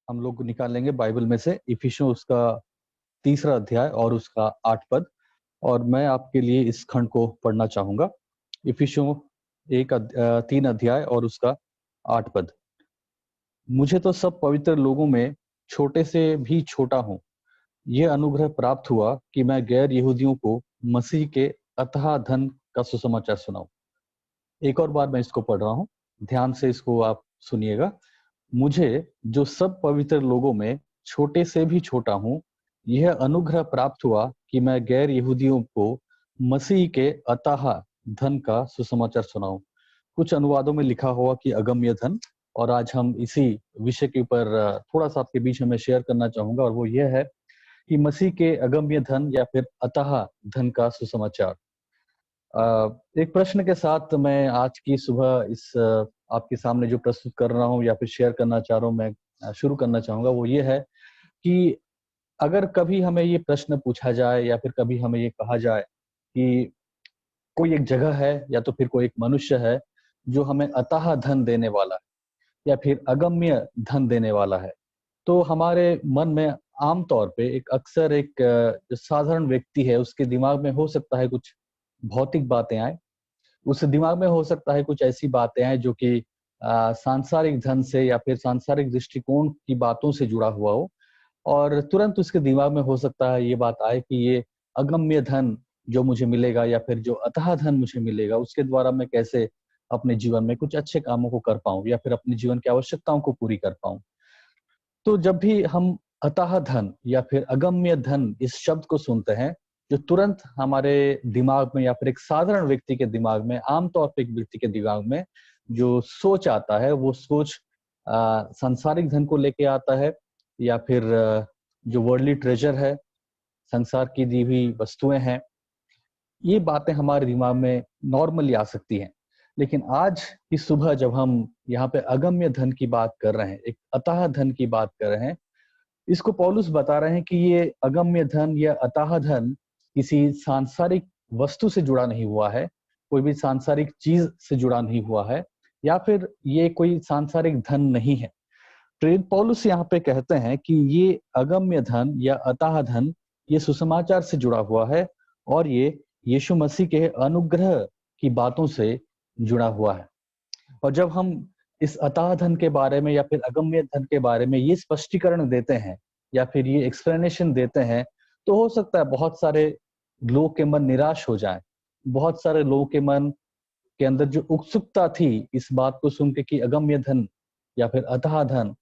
हम लोग निकालेंगे बाइबल में से इफिसियों उसका 3रा अध्याय और उसका 8 पद। और मैं आपके लिए इस खंड को पढ़ना चाहूँगा। इफिसियों 3 अध्याय और उसका 8 पद। मुझे तो सब पवित्र लोगों में छोटे से भी छोटा हूँ, ये अनुग्रह प्राप्त हुआ कि मैं गैर यहूदियों को मसीह के अथाह धन का सुसमाचार सुनाऊं। एक और बार मैं इसको पढ़ रहा हूँ, ध्यान से इसको आप सुनिएगा। मुझे जो सब पवित्र लोगों में छोटे से भी छोटा हूँ, यह अनुग्रह प्राप्त हुआ कि मैं गैर यहूदियों को मसीह के अथाह धन का सुसमाचार सुनाऊं। कुछ अनुवादों में लिखा हुआ कि अगम्य धन, और आज हम इसी विषय के ऊपर थोड़ा सा आपके बीच में मैं शेयर करना चाहूंगा, और वो ये है कि मसीह के अगम्य धन या फिर अथाह धन का सुसमाचार। एक प्रश्न के साथ मैं आज की सुबह इस आपके सामने जो प्रस्तुत कर रहा हूँ या फिर शेयर करना चाह रहा हूँ, मैं शुरू करना चाहूंगा। वो ये है कि अगर कभी हमें ये प्रश्न पूछा जाए या फिर कभी हमें ये कहा जाए कि कोई एक जगह है या तो फिर कोई एक मनुष्य है जो हमें अथाह धन देने वाला है या फिर अगम्य धन देने वाला है, तो हमारे मन में आम तौर पे एक अक्सर एक जो साधारण व्यक्ति है उसके दिमाग में हो सकता है कुछ भौतिक बातें आए। उस दिमाग में हो सकता है कुछ ऐसी बातें आए जो कि सांसारिक धन से या फिर सांसारिक दृष्टिकोण की बातों से जुड़ा हुआ हो, और तुरंत उसके दिमाग में हो सकता है ये बात आए कि ये अगम्य धन जो मुझे मिलेगा या फिर जो अथाह धन मुझे मिलेगा उसके द्वारा मैं कैसे अपने जीवन में कुछ अच्छे कामों को कर पाऊं या फिर अपने जीवन की आवश्यकताओं को पूरी कर पाऊं। तो जब भी हम अथाह धन या फिर अगम्य धन इस शब्द को सुनते हैं, जो तुरंत हमारे दिमाग में या फिर एक साधारण व्यक्ति के दिमाग में, आमतौर पर एक व्यक्ति के दिमाग में जो सोच आता है वो सोच सांसारिक धन को लेके आता है, या फिर जो वर्ल्डली ट्रेजर है, संसार की दी हुई वस्तुएं हैं। ये बातें हमारे दिमाग में नॉर्मली आ सकती हैं। लेकिन आज की सुबह जब हम यहाँ पे अगम्य धन की बात कर रहे हैं, एक अथाह धन की बात कर रहे हैं, इसको पौलुस बता रहे हैं कि ये अगम्य धन या अथाह धन किसी सांसारिक वस्तु से जुड़ा नहीं हुआ है, कोई भी सांसारिक चीज से जुड़ा नहीं हुआ है, या फिर ये कोई सांसारिक धन नहीं है। प्रेरित पौलुस यहाँ पे कहते हैं कि ये अगम्य धन या अथाह धन ये सुसमाचार से जुड़ा हुआ है, और ये यीशु मसीह के अनुग्रह की बातों से जुड़ा हुआ है। और जब हम इस अथाह धन के बारे में या फिर अगम्य धन के बारे में ये स्पष्टीकरण देते हैं या फिर ये एक्सप्लेनेशन देते हैं, तो हो सकता है बहुत सारे लोगों के मन निराश हो जाएं। बहुत सारे लोगों के मन के अंदर जो उत्सुकता थी इस बात को सुन के कि अगम्य धन या फिर अथाह धन,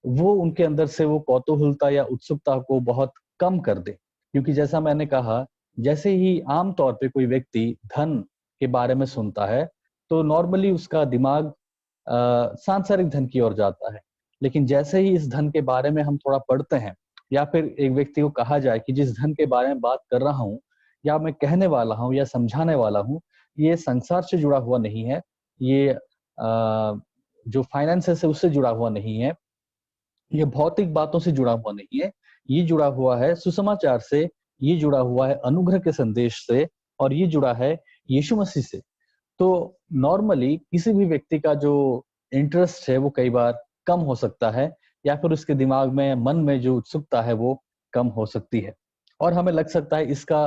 वो उनके अंदर से वो कौतूहलता या उत्सुकता को बहुत कम कर दे। क्योंकि जैसा मैंने कहा, जैसे ही आम तौर पे कोई व्यक्ति धन के बारे में सुनता है तो नॉर्मली उसका दिमाग सांसारिक धन की ओर जाता है। लेकिन जैसे ही इस धन के बारे में हम थोड़ा पढ़ते हैं, या फिर एक व्यक्ति को कहा जाए कि जिस धन के बारे में बात कर रहा हूँ या मैं कहने वाला हूँ या समझाने वाला हूँ, ये संसार से जुड़ा हुआ नहीं है, ये जो फाइनेंसेस है उससे जुड़ा हुआ नहीं है, ये भौतिक बातों से जुड़ा हुआ नहीं है, ये जुड़ा हुआ है सुसमाचार से, ये जुड़ा हुआ है अनुग्रह के संदेश से, और ये जुड़ा है यीशु मसीह से। तो नॉर्मली किसी भी व्यक्ति का जो इंटरेस्ट है वो कई बार कम हो सकता है, या फिर उसके दिमाग में, मन में जो उत्सुकता है वो कम हो सकती है, और हमें लग सकता है इसका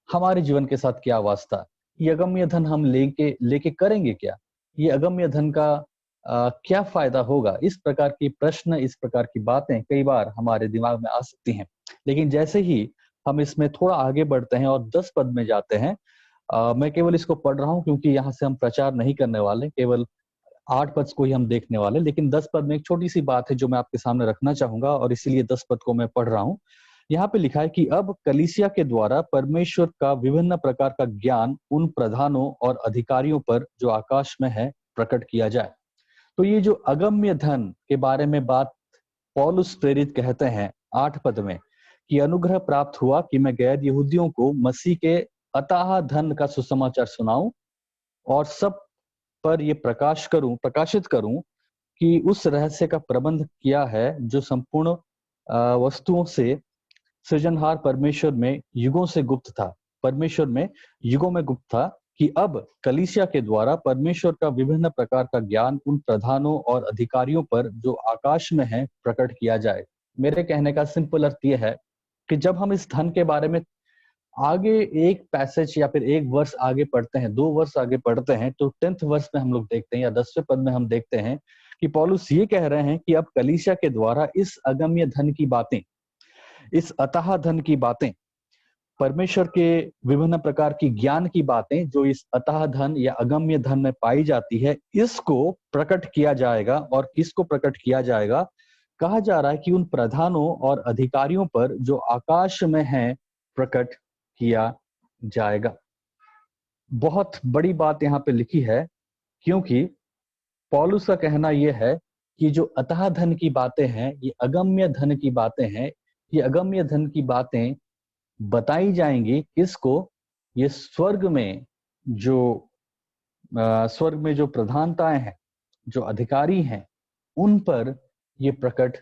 हमारे जीवन के साथ क्या वास्ता, ये अगम्य धन हम लेके लेके करेंगे क्या, ये अगम्य धन का क्या फायदा होगा। इस प्रकार की प्रश्न, इस प्रकार की बातें कई बार हमारे दिमाग में आ सकती हैं। लेकिन जैसे ही हम इसमें थोड़ा आगे बढ़ते हैं और 10 पद में जाते हैं, मैं केवल इसको पढ़ रहा हूँ क्योंकि यहाँ से हम प्रचार नहीं करने वाले, केवल 8 पद को ही हम देखने वाले। लेकिन 10 पद में एक छोटी सी बात है जो मैं आपके सामने रखना चाहूंगा, और इसीलिए 10 पद को मैं पढ़ रहा हूँ। यहाँ पे लिखा है कि अब कलीसिया के द्वारा परमेश्वर का विभिन्न प्रकार का ज्ञान उन प्रधानों और अधिकारियों पर जो आकाश में है प्रकट किया जाए। तो ये जो अगम्य धन के बारे में बात पौलुस प्रेरित कहते हैं 8 पद में, कि अनुग्रह प्राप्त हुआ कि मैं गैर यहूदियों को मसीह के अथाह धन का सुसमाचार सुनाऊं और सब पर ये प्रकाशित करूं कि उस रहस्य का प्रबंध किया है जो संपूर्ण वस्तुओं से सृजनहार परमेश्वर में युगों से गुप्त था, परमेश्वर में युगों में गुप्त था, कि अब कलीसिया के द्वारा परमेश्वर का विभिन्न प्रकार का ज्ञान उन प्रधानों और अधिकारियों पर जो आकाश में है प्रकट किया जाए। मेरे कहने का सिंपल अर्थ यह है कि जब हम इस धन के बारे में आगे एक पैसेज या फिर एक वर्ष आगे पढ़ते हैं, 2 वर्ष आगे पढ़ते हैं, तो 10th वर्ष में हम लोग देखते हैं या 10वें पद में हम देखते हैं कि पौलुस ये कह रहे हैं कि अब कलीसिया के द्वारा इस अगम्य धन की बातें, इस अथाह धन की बातें, परमेश्वर के विभिन्न प्रकार की ज्ञान की बातें जो इस अथाह धन या अगम्य धन में पाई जाती है, इसको प्रकट किया जाएगा। और किसको प्रकट किया जाएगा? कहा जा रहा है कि उन प्रधानों और अधिकारियों पर जो आकाश में हैं प्रकट किया जाएगा। बहुत बड़ी बात यहाँ पे लिखी है, क्योंकि पौलुस का कहना यह है कि जो अथाह धन की बातें हैं, ये अगम्य धन की बातें हैं, ये अगम्य धन की बातें बताई जाएंगी किसको? ये स्वर्ग में जो प्रधानताएं हैं, जो अधिकारी हैं, उन पर ये प्रकट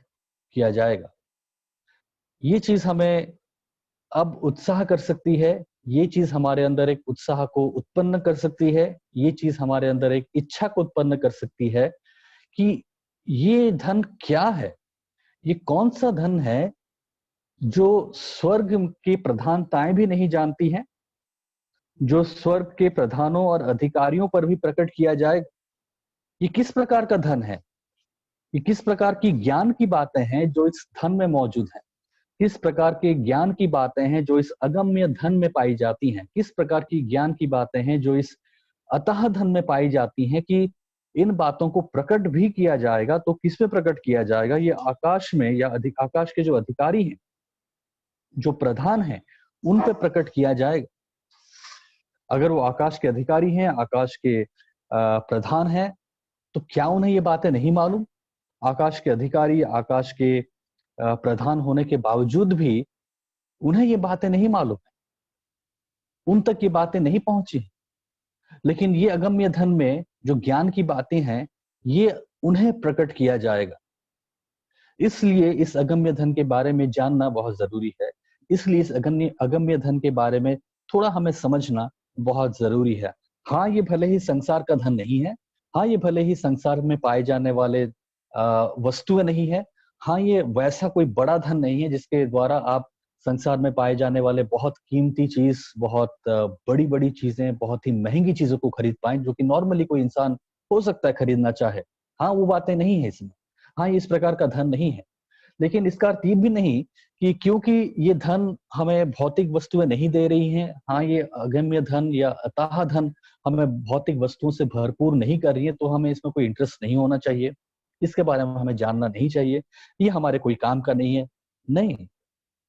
किया जाएगा। ये चीज हमें अब उत्साह कर सकती है, ये चीज हमारे अंदर एक उत्साह को उत्पन्न कर सकती है, ये चीज हमारे अंदर एक इच्छा को उत्पन्न कर सकती है कि ये धन क्या है, ये कौन सा धन है जो स्वर्ग की प्रधानताएं भी नहीं जानती हैं, जो स्वर्ग के प्रधानों और अधिकारियों पर भी प्रकट किया जाए। ये किस प्रकार का धन है? ये किस प्रकार की ज्ञान की बातें हैं जो इस धन में मौजूद है? किस प्रकार के ज्ञान की बातें हैं जो इस अगम्य धन में पाई जाती हैं? किस प्रकार की ज्ञान की बातें हैं जो इस अतः धन में पाई जाती हैं कि इन बातों को प्रकट भी किया जाएगा? तो किस में प्रकट किया जाएगा? ये आकाश में या आकाश के जो अधिकारी हैं, जो प्रधान हैं, उन पे प्रकट किया जाएगा। अगर वो आकाश के अधिकारी हैं, आकाश के प्रधान हैं, तो क्या उन्हें ये बातें नहीं मालूम? आकाश के अधिकारी, आकाश के प्रधान होने के बावजूद भी उन्हें ये बातें नहीं मालूम है, उन तक ये बातें नहीं पहुंची। लेकिन ये अगम्य धन में जो ज्ञान की बातें हैं, ये उन्हें प्रकट किया जाएगा। इसलिए इस अगम्य धन के बारे में जानना बहुत जरूरी है। इसलिए इस अगम्य धन के बारे में थोड़ा हमें समझना बहुत जरूरी है। हाँ, ये भले ही संसार का धन नहीं है, हाँ ये भले ही संसार में पाए जाने वाले वस्तुएं नहीं है, हाँ ये वैसा कोई बड़ा धन नहीं है जिसके द्वारा आप संसार में पाए जाने वाले बहुत कीमती चीज, बहुत बड़ी बड़ी चीजें, बहुत ही महंगी चीजों को खरीद पाए, जो कि नॉर्मली कोई इंसान हो सकता है खरीदना चाहे। हाँ, वो बातें नहीं है इसमें। हाँ, ये इस प्रकार का धन नहीं है। लेकिन इसका अर्थ ये भी नहीं कि क्योंकि ये धन हमें भौतिक वस्तुएं नहीं दे रही हैं, हाँ ये अगम्य धन या अथाह धन हमें भौतिक वस्तुओं से भरपूर नहीं कर रही है, तो हमें इसमें कोई इंटरेस्ट नहीं होना चाहिए, इसके बारे में हमें जानना नहीं चाहिए, ये हमारे कोई काम का नहीं है। नहीं,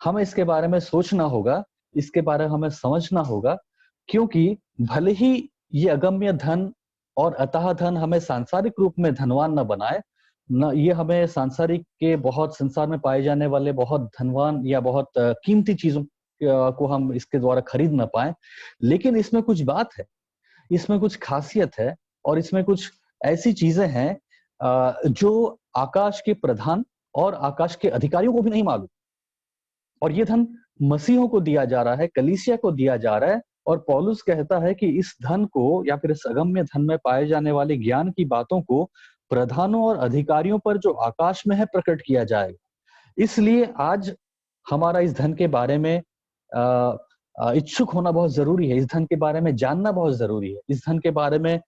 हमें इसके बारे में सोचना होगा, इसके बारे में हमें समझना होगा, क्योंकि भले ही ये अगम्य धन और अथाह धन हमें सांसारिक रूप में धनवान न बनाए, न ये हमें सांसारिक के बहुत संसार में पाए जाने वाले बहुत धनवान या बहुत कीमती चीजों को हम इसके द्वारा खरीद ना पाए, लेकिन इसमें कुछ बात है, इसमें कुछ खासियत है, और इसमें कुछ ऐसी चीजें हैं जो आकाश के प्रधान और आकाश के अधिकारियों को भी नहीं मालूम। और ये धन मसीहों को दिया जा रहा है, कलीसिया को दिया जा रहा है। और पौलुस कहता है कि इस धन को या फिर इस अगम्य धन में पाए जाने वाले ज्ञान की बातों को प्रधानों और अधिकारियों पर जो आकाश में है प्रकट किया जाएगा। इसलिए आज हमारा इस धन के बारे में इच्छुक होना बहुत जरूरी है, इस धन के बारे में जानना बहुत जरूरी है, इस धन के बारे में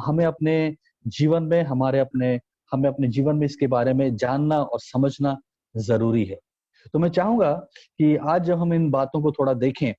हमें अपने जीवन में हमें अपने जीवन में इसके बारे में जानना और समझना जरूरी है। तो मैं चाहूंगा कि आज जब हम इन बातों को थोड़ा देखें,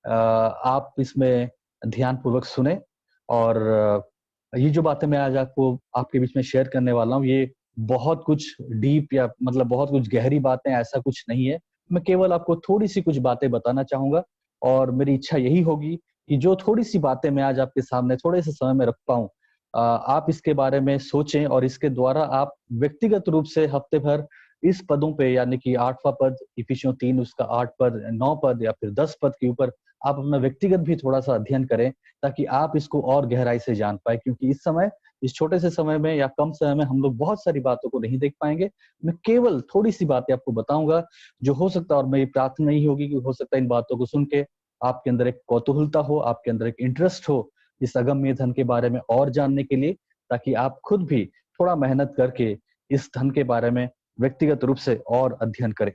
आप इसमें ध्यानपूर्वक सुने, और ये जो बातें मैं आज आपके बीच में शेयर करने वाला हूँ, ये बहुत कुछ डीप या मतलब बहुत कुछ गहरी बातें, ऐसा कुछ नहीं है। मैं केवल आपको थोड़ी सी कुछ बातें बताना चाहूंगा, और मेरी इच्छा यही होगी कि जो थोड़ी सी बातें मैं आज आपके सामने थोड़े से समय में रख पाऊं, आप इसके बारे में सोचें, और इसके द्वारा आप व्यक्तिगत रूप से हफ्ते भर इस पदों पे, यानी कि 8वां पद इफिसियों 3 उसका 8 पद, 9 पद या फिर 10 पद के ऊपर आप अपना व्यक्तिगत भी थोड़ा सा अध्ययन करें, ताकि आप इसको और गहराई से जान पाए। क्योंकि इस समय, इस छोटे से समय में या कम समय में हम लोग बहुत सारी बातों को नहीं देख पाएंगे। मैं केवल थोड़ी सी बातें आपको बताऊंगा, जो हो सकता है, और मेरी प्रार्थना यही होगी कि हो सकता है इन बातों को सुन के आपके अंदर एक कौतूहलता हो, आपके अंदर एक इंटरेस्ट हो इस अगम्य धन के बारे में और जानने के लिए, ताकि आप खुद भी थोड़ा मेहनत करके इस धन के बारे में व्यक्तिगत रूप से और अध्ययन करें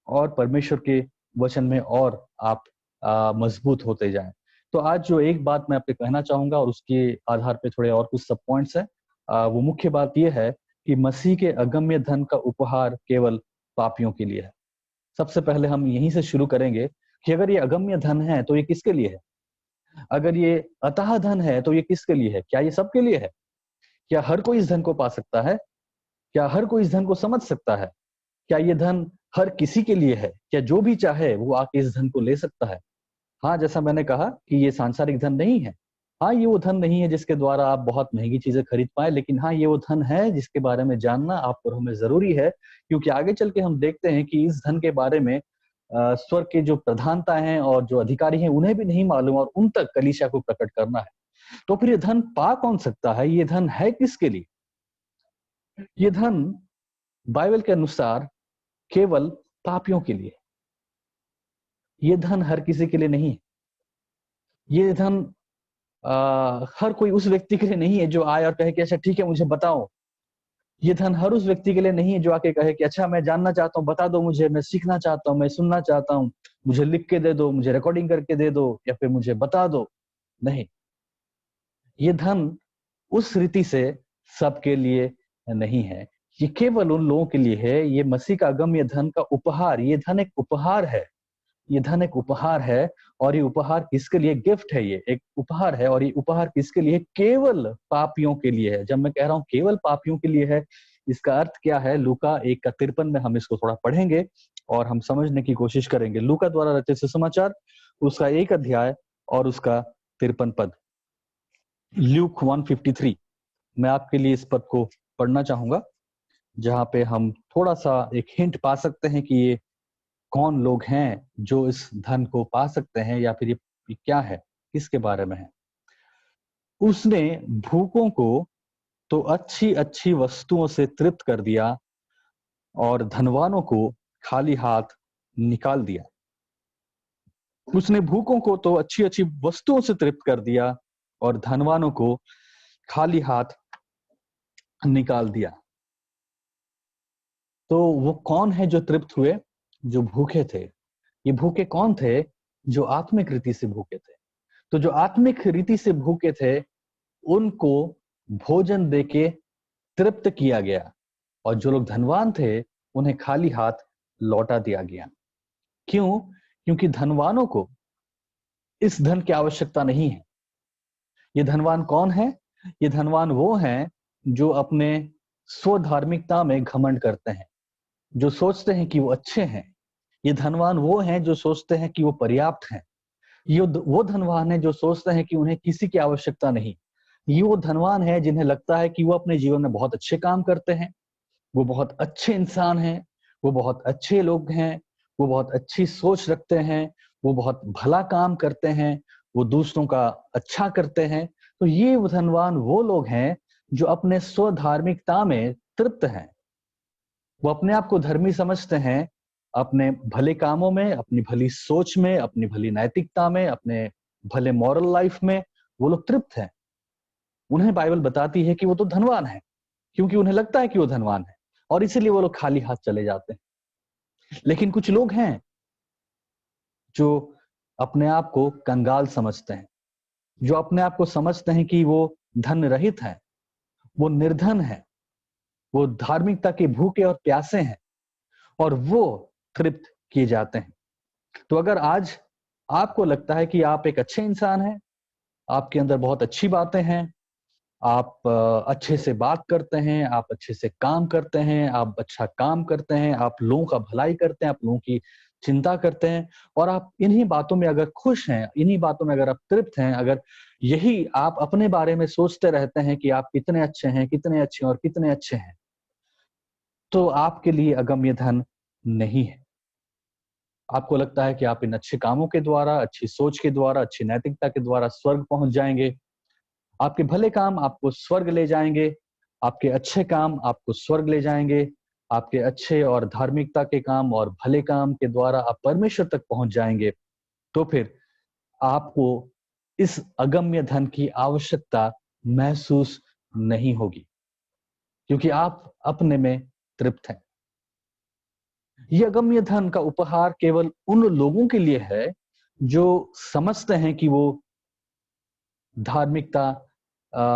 और परमेश्वर के वचन में और आप मजबूत होते जाएं। तो आज जो एक बात मैं आपको कहना चाहूंगा और उसके आधार पे थोड़े और कुछ सब पॉइंट्स हैं, वो मुख्य बात यह है कि मसीह के अगम्य धन का उपहार केवल पापियों के लिए है। सबसे पहले हम यहीं से शुरू करेंगे कि अगर ये अगम्य धन है तो ये किसके लिए है? अगर ये अतः धन है तो ये किसके लिए है? क्या ये सबके लिए है? क्या हर कोई इस धन को पा सकता है? क्या हर कोई इस धन को समझ सकता है? क्या ये धन हर किसी के लिए है? क्या जो भी चाहे वो आके इस धन को ले सकता है? हाँ, जैसा मैंने कहा कि ये सांसारिक धन नहीं है। हाँ, ये वो धन नहीं है जिसके द्वारा आप बहुत महंगी चीजें खरीद पाए, लेकिन हाँ, ये वो धन है जिसके बारे में जानना आप और हमें जरूरी है, क्योंकि आगे चल के हम देखते हैं कि इस धन के बारे में स्वर्ग के जो प्रधानता हैं और जो अधिकारी हैं उन्हें भी नहीं मालूम, और उन तक कलीसिया को प्रकट करना है। तो फिर ये धन पा कौन सकता है? ये धन है किसके लिए? ये धन बाइबल के अनुसार केवल पापियों के लिए। ये धन हर किसी के लिए नहीं है। ये धन हर कोई उस व्यक्ति के लिए नहीं है जो आए और कहे कि अच्छा ठीक है मुझे बताओ। ये धन हर उस व्यक्ति के लिए नहीं है जो आके कहे कि अच्छा मैं जानना चाहता हूँ, बता दो मुझे, मैं सीखना चाहता हूँ, मैं सुनना चाहता हूँ, मुझे लिख के दे दो, मुझे रिकॉर्डिंग करके दे दो, या फिर मुझे बता दो। नहीं, ये धन उस रीति से सबके लिए नहीं है। ये केवल उन लोगों के लिए है। ये मसीह का अगम्य धन का उपहार, ये धन एक उपहार है। ये धन एक उपहार है, और ये उपहार किसके लिए? गिफ्ट है, ये एक उपहार है, और ये उपहार किसके लिए? केवल पापियों के लिए है। जब मैं कह रहा हूं केवल पापियों के लिए है, इसका अर्थ क्या है? लूका 1:53 में हम इसको थोड़ा पढ़ेंगे और हम समझने की कोशिश करेंगे। लूका द्वारा रचित सुसमाचार, उसका 1 अध्याय और उसका 53 पद। ल्यूक 1:53, मैं आपके लिए इस पद को पढ़ना चाहूंगा, जहां पे हम थोड़ा सा एक हिंट पा सकते हैं कि ये कौन लोग हैं जो इस धन को पा सकते हैं, या फिर ये क्या है, किसके बारे में है। उसने भूखों को तो अच्छी अच्छी वस्तुओं से तृप्त कर दिया और धनवानों को खाली हाथ निकाल दिया। उसने भूखों को तो अच्छी अच्छी वस्तुओं से तृप्त कर दिया और धनवानों को खाली हाथ निकाल दिया। तो वो कौन है जो तृप्त हुए? जो भूखे थे। ये भूखे कौन थे? जो आत्मिक रीति से भूखे थे। तो जो आत्मिक रीति से भूखे थे उनको भोजन देके तृप्त किया गया, और जो लोग धनवान थे उन्हें खाली हाथ लौटा दिया गया। क्यों? क्योंकि धनवानों को इस धन की आवश्यकता नहीं है। ये धनवान कौन है? ये धनवान वो हैं जो अपने स्वधार्मिकता में घमंड करते हैं, जो सोचते हैं कि वो अच्छे हैं। ये धनवान वो हैं जो सोचते हैं कि वो पर्याप्त हैं। ये वो धनवान है जो सोचते हैं कि उन्हें किसी की आवश्यकता नहीं। ये वो धनवान है जिन्हें लगता है कि वो अपने जीवन में बहुत अच्छे काम करते हैं, वो बहुत अच्छे इंसान हैं, वो बहुत अच्छे लोग हैं, वो बहुत अच्छी सोच रखते हैं, वो बहुत भला काम करते हैं, वो दूसरों का अच्छा करते हैं। तो ये वो धनवान वो लोग हैं जो अपने स्वधार्मिकता में तृप्त हैं। वो अपने आप को धर्मी समझते हैं, अपने भले कामों में, अपनी भली सोच में, अपनी भली नैतिकता में, अपने भले मॉरल लाइफ में वो लोग तृप्त हैं। उन्हें बाइबल बताती है कि वो तो धनवान है, क्योंकि उन्हें लगता है कि वो धनवान है, और इसीलिए वो लोग खाली हाथ चले जाते हैं। लेकिन कुछ लोग हैं जो अपने आप को कंगाल समझते हैं, जो अपने आप को समझते हैं कि वो धन रहित है, वो निर्धन है, वो धार्मिकता के भूखे और प्यासे हैं, और वो तृप्त किए जाते हैं। तो अगर आज आपको लगता है कि आप एक अच्छे इंसान हैं, आपके अंदर बहुत अच्छी बातें हैं, आप अच्छे से बात करते हैं, आप अच्छे से काम करते हैं, आप अच्छा काम करते हैं, आप लोगों का भलाई करते हैं, आप लोगों की चिंता करते हैं, और आप इन्हीं बातों में अगर खुश हैं, इन्हीं बातों में अगर आप तृप्त हैं, अगर यही आप अपने बारे में सोचते रहते हैं कि आप कितने अच्छे हैं, कितने अच्छे हैं और कितने अच्छे हैं, तो आपके लिए अगम्य धन नहीं है। आपको लगता है कि आप इन अच्छे कामों के द्वारा, अच्छी सोच के द्वारा, अच्छी नैतिकता के द्वारा स्वर्ग पहुंच जाएंगे। आपके भले काम आपको स्वर्ग ले जाएंगे, आपके अच्छे काम आपको स्वर्ग ले जाएंगे, आपके अच्छे और धार्मिकता के काम और भले काम के द्वारा आप परमेश्वर तक पहुंच जाएंगे। तो फिर आपको इस अगम्य धन की आवश्यकता महसूस नहीं होगी, क्योंकि आप अपने में तृप्त हैं। यह अगम्य धन का उपहार केवल उन लोगों के लिए है जो समझते हैं कि वो धार्मिकता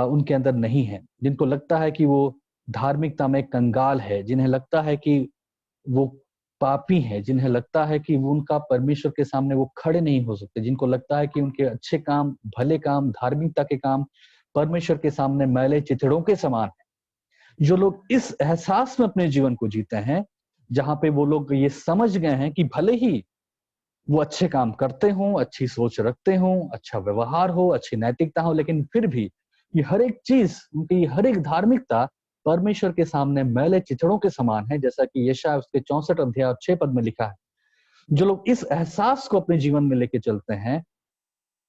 उनके अंदर नहीं है, जिनको लगता है कि वो धार्मिकता में कंगाल है, जिन्हें लगता है कि वो पापी हैं, जिन्हें लगता है कि वो उनका परमेश्वर के सामने वो खड़े नहीं हो सकते, जिनको लगता है कि उनके अच्छे काम, भले काम, धार्मिकता के काम परमेश्वर के सामने मैले चिथड़ों के समान है। जो लोग इस एहसास में अपने जीवन को जीते हैं, जहां पे वो लोग ये समझ गए हैं कि भले ही वो अच्छे काम करते हों, अच्छी सोच रखते हों, अच्छा व्यवहार हो, अच्छी नैतिकता हो, लेकिन फिर भी ये हर एक चीज, उनकी हर एक धार्मिकता परमेश्वर के सामने मैले चिथड़ों के समान है, जैसा कि यशायाह उसके 64 अध्याय और 6 पद में लिखा है। जो लोग इस एहसास को अपने जीवन में लेके चलते हैं,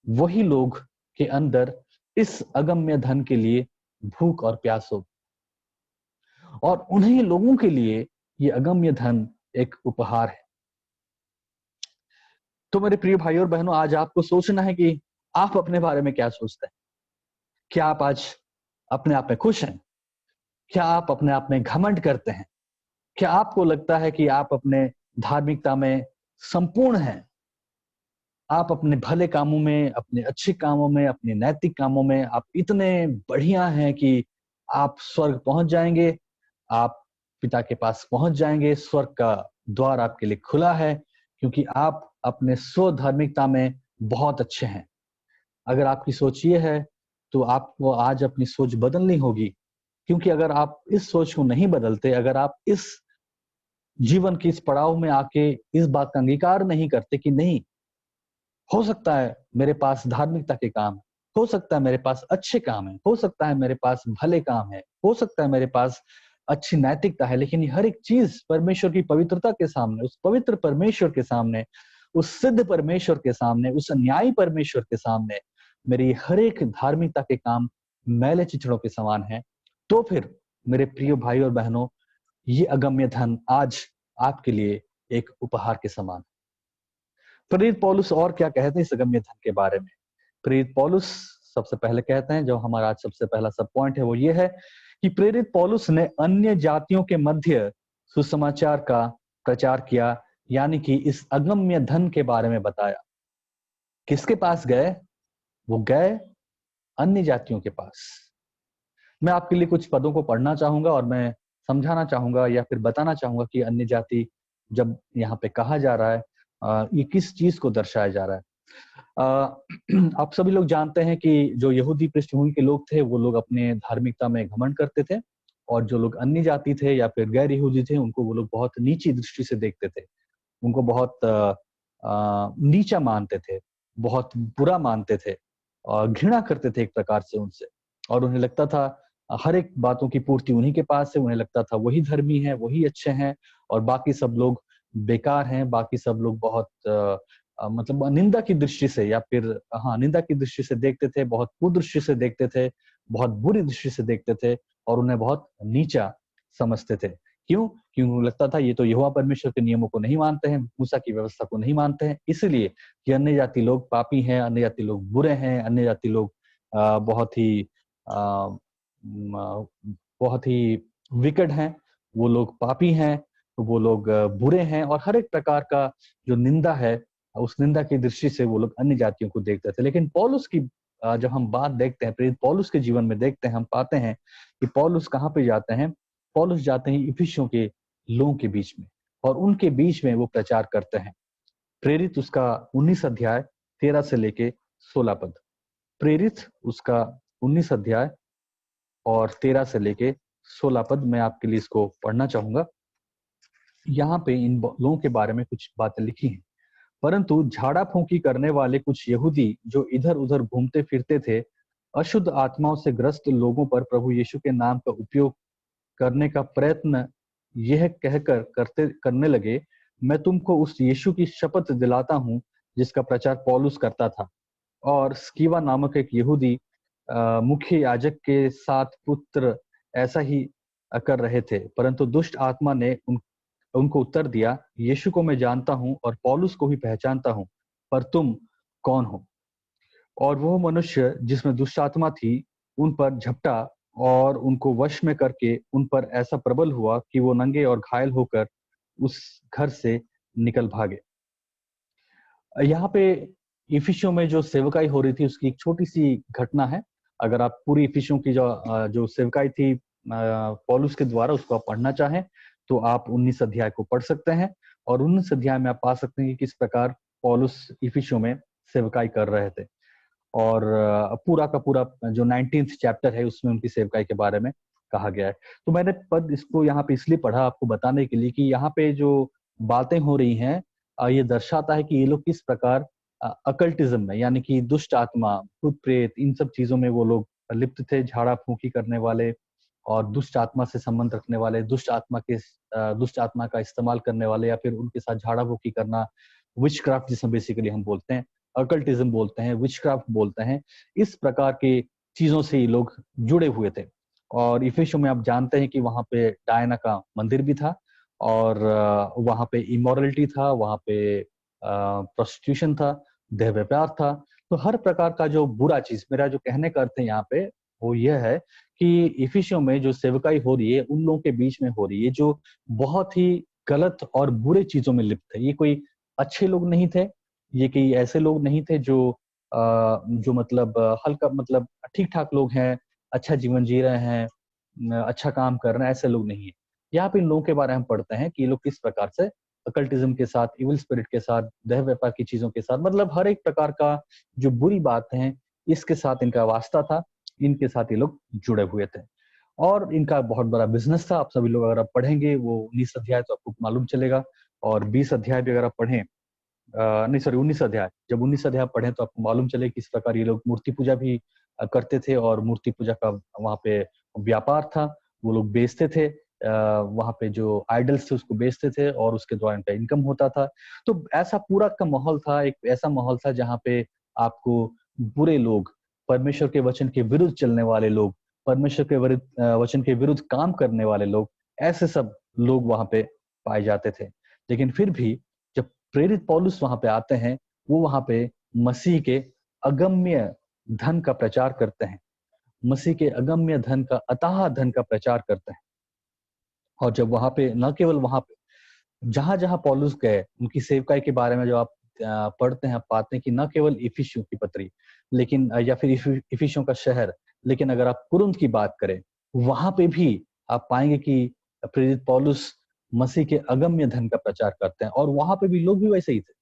वही लोग के अंदर इस अगम्य धन के लिए भूख और प्यास हो, और उन्हीं लोगों के लिए ये अगम्य धन एक उपहार है। तो मेरे प्रिय भाइयों और बहनों, आज आपको सोचना है कि आप अपने बारे में क्या सोचते हैं। क्या आप आज अपने आप में खुश हैं? क्या आप अपने आप में घमंड करते हैं? क्या आपको लगता है कि आप अपने धार्मिकता में संपूर्ण हैं? आप अपने भले कामों में, अपने अच्छे कामों में, अपने नैतिक कामों में आप इतने बढ़िया हैं कि आप स्वर्ग पहुंच जाएंगे, आप पिता के पास पहुंच जाएंगे, स्वर्ग का द्वार आपके लिए खुला है, क्योंकि आप अपने स्व धार्मिकता में बहुत अच्छे हैं। अगर आपकी सोच ये है, तो आपको आज अपनी सोच बदलनी होगी, क्योंकि अगर आप इस सोच को नहीं बदलते, अगर आप इस जीवन की इस पड़ाव में आके इस बात का अंगीकार नहीं करते कि नहीं, हो सकता है मेरे पास धार्मिकता के काम है, हो सकता है मेरे पास अच्छे काम है, हो सकता है मेरे पास भले काम है, हो सकता है मेरे पास अच्छी नैतिकता है, लेकिन ये हर एक चीज परमेश्वर की पवित्रता के सामने, उस पवित्र परमेश्वर के सामने, उस सिद्ध परमेश्वर के सामने, उस न्यायी परमेश्वर के सामने मेरी हर एक धार्मिकता के काम मैले चिथड़ों के समान है। तो फिर मेरे प्रिय भाई और बहनों, ये अगम्य धन आज आपके लिए एक उपहार के समान। प्रेरित पौलुस और क्या कहते हैं इस अगम्य धन के बारे में? प्रेरित पौलुस सबसे पहले कहते हैं, जो हमारा आज सबसे पहला सब पॉइंट है वो ये है कि प्रेरित पौलुस ने अन्य जातियों के मध्य सुसमाचार का प्रचार किया, यानी कि इस अगम्य धन के बारे में बताया। किसके पास गए? वो गए अन्य जातियों के पास। मैं आपके लिए कुछ पदों को पढ़ना चाहूंगा और मैं समझाना चाहूंगा या फिर बताना चाहूंगा कि अन्य जाति जब यहाँ पे कहा जा रहा है, ये किस चीज को दर्शाया जा रहा है। आप सभी लोग जानते हैं कि जो यहूदी पृष्ठभूमि के लोग थे, वो लोग अपने धार्मिकता में घमंड करते थे, और जो लोग अन्य जाति थे या फिर गैर यहूदी थे, उनको वो लोग बहुत नीची दृष्टि से देखते थे, उनको बहुत नीचा मानते थे, बहुत बुरा मानते थे, और घृणा करते थे एक प्रकार से उनसे। और उन्हें लगता था हर एक बातों की पूर्ति उन्हीं के पास है, उन्हें लगता था वही धर्मी है, वही अच्छे हैं, और बाकी सब लोग बेकार हैं, बाकी सब लोग बहुत मतलब निंदा की दृष्टि से या फिर निंदा की दृष्टि से देखते थे, बहुत कुदृष्टि से देखते थे, बहुत बुरी दृष्टि से देखते थे, और उन्हें बहुत नीचा समझते थे। क्यों? क्योंकि उन्हें लगता था ये तो यहोवा परमेश्वर के नियमों को नहीं मानते हैं, मूसा की व्यवस्था को नहीं मानते हैं, इसलिए कि अन्य जाति लोग पापी हैं, अन्य जाति लोग बुरे हैं, अन्य जाति लोग बहुत ही बहुत ही विकट हैं, वो लोग पापी हैं, वो लोग बुरे हैं, और हर एक प्रकार का जो निंदा है, उस निंदा की दृष्टि से वो लोग अन्य जातियों को देखते थे। लेकिन पौलुस की जब हम बात देखते हैं, प्रेरित पौलुस के जीवन में देखते हैं, हम पाते हैं कि पौलुस कहाँ पे जाते हैं? पौलुस जाते हैं इफिसियों के लोगों के बीच में, और उनके बीच में वो प्रचार करते हैं। प्रेरित उसका 19 अध्याय 13 से लेके 16 पद। प्रेरित उसका 19 अध्याय और 13 से लेके 16 पद, मैं आपके लिए इसको पढ़ना चाहूंगा। यहाँ पे इन लोगों के बारे में कुछ बातें लिखी हैं। परंतु झाड़ा फूंकी करने वाले कुछ यहूदी जो इधर उधर घूमते फिरते थे, अशुद्ध आत्माओं से ग्रस्त लोगों पर प्रभु यीशु के नाम का उपयोग करने का प्रयत्न यह कहकर करने लगे, मैं तुमको उस यीशु की शपथ दिलाता हूं जिसका प्रचार पौलुस करता था। और स्कीवा नामक एक यहूदी मुख्य याजक के सात पुत्र ऐसा ही कर रहे थे, परंतु दुष्ट आत्मा ने उनको उत्तर दिया, यीशु को मैं जानता हूं और पौलुस को भी पहचानता हूं, पर तुम कौन हो? और वो मनुष्य जिसमें दुष्ट आत्मा थी उन पर झपटा और उनको वश में करके उन पर ऐसा प्रबल हुआ कि वो नंगे और घायल होकर उस घर से निकल भागे। यहाँ पे इफिसियों में जो सेवकाई हो रही थी उसकी एक छोटी सी घटना है। अगर आप पूरी इफिसियों की जो सेवकाई थी पौलुस के द्वारा उसको आप पढ़ना चाहें तो आप 19 अध्याय को पढ़ सकते हैं और 19 अध्याय में आप पा सकते हैं कि किस प्रकार पौलुस इफिसियों में सेवकाई कर रहे थे। और पूरा का पूरा जो 19th चैप्टर है उसमें उनकी सेवकाई के बारे में कहा गया है। तो मैंने पद इसको यहाँ पे इसलिए पढ़ा आपको बताने के लिए कि यहाँ पे जो बातें हो रही हैं ये दर्शाता है कि ये लोग किस प्रकार अकल्टिज्म में यानी कि दुष्ट आत्मा, भूत प्रेत, इन सब चीजों में वो लोग लिप्त थे, झाड़ा फूंकी करने वाले और दुष्ट आत्मा से संबंध रखने वाले, दुष्ट आत्मा का इस्तेमाल करने वाले या फिर उनके साथ झाड़ा फूंकी करना, विचक्राफ्ट जिसे बेसिकली हम बोलते हैं, अकल्टिज्म बोलते हैं, विचक्राफ्ट बोलते हैं, इस प्रकार के चीजों से ये लोग जुड़े हुए थे। और इफिसियों में आप जानते हैं कि वहां पे डायना का मंदिर भी था और वहां पे इमोरलिटी था, वहां पे प्रोस्टिट्यूशन था, देह व्यापार था। तो हर प्रकार का जो बुरा चीज, मेरा जो कहने का अर्थ है यहाँ पे वो यह है कि इफिसियों में जो सेवकाई हो रही है उन लोगों के बीच में हो रही है जो बहुत ही गलत और बुरे चीजों में लिप्त है। ये कोई अच्छे लोग नहीं थे, ये कई ऐसे लोग नहीं थे जो मतलब हल्का मतलब ठीक ठाक लोग हैं, अच्छा जीवन जी रहे हैं, अच्छा काम कर रहे हैं, ऐसे लोग नहीं है। यहाँ पे इन लोगों के बारे में हम पढ़ते हैं कि ये लोग किस प्रकार से अकल्टिज्म के साथ, इविल स्पिरिट के साथ, देह व्यापार की चीजों के साथ, मतलब हर एक प्रकार का जो बुरी बात है इसके साथ इनका वास्ता था, इनके साथ ये लोग जुड़े हुए थे और इनका बहुत बड़ा बिजनेस था। आप सभी लोग अगर आप पढ़ेंगे वो 19 अध्याय तो आपको मालूम चलेगा और 20 अध्याय भी अगर आप पढ़ें नहीं सॉरी 19 अध्याय, जब 19 अध्याय पढ़े तो आपको मालूम चले किस प्रकार ये लोग मूर्ति पूजा भी करते थे और मूर्ति पूजा का वहां पे व्यापार था, वो लोग बेचते थे, वहां पे जो आइडल्स थे उसको बेचते थे और उसके द्वारा इनका इनकम होता था। तो ऐसा पूरा का माहौल था, एक ऐसा माहौल था जहाँ पे आपको बुरे लोग, परमेश्वर के वचन के विरुद्ध चलने वाले लोग, परमेश्वर के वचन के विरुद्ध काम करने वाले लोग, ऐसे सब लोग वहां पे पाए जाते थे। लेकिन फिर भी जब प्रेरित पौलुस वहां पे आते हैं, वो वहां पे मसीह के अगम्य धन का प्रचार करते हैं, मसीह के अगम्य धन का, अथाह धन का प्रचार करते हैं। और जब वहां पे, न केवल वहां पे, जहां जहां पौलुस गए उनकी सेवकाई के बारे में जब आप पढ़ते हैं, आप पाते हैं कि न केवल इफिसियों की पत्री लेकिन या फिर इफिसियों का शहर, लेकिन अगर आप कुरिन्थ की बात करें वहां पे भी आप पाएंगे कि प्रेरित पौलुस मसीह के अगम्य धन का प्रचार करते हैं और वहां पे भी लोग भी वैसे ही थे।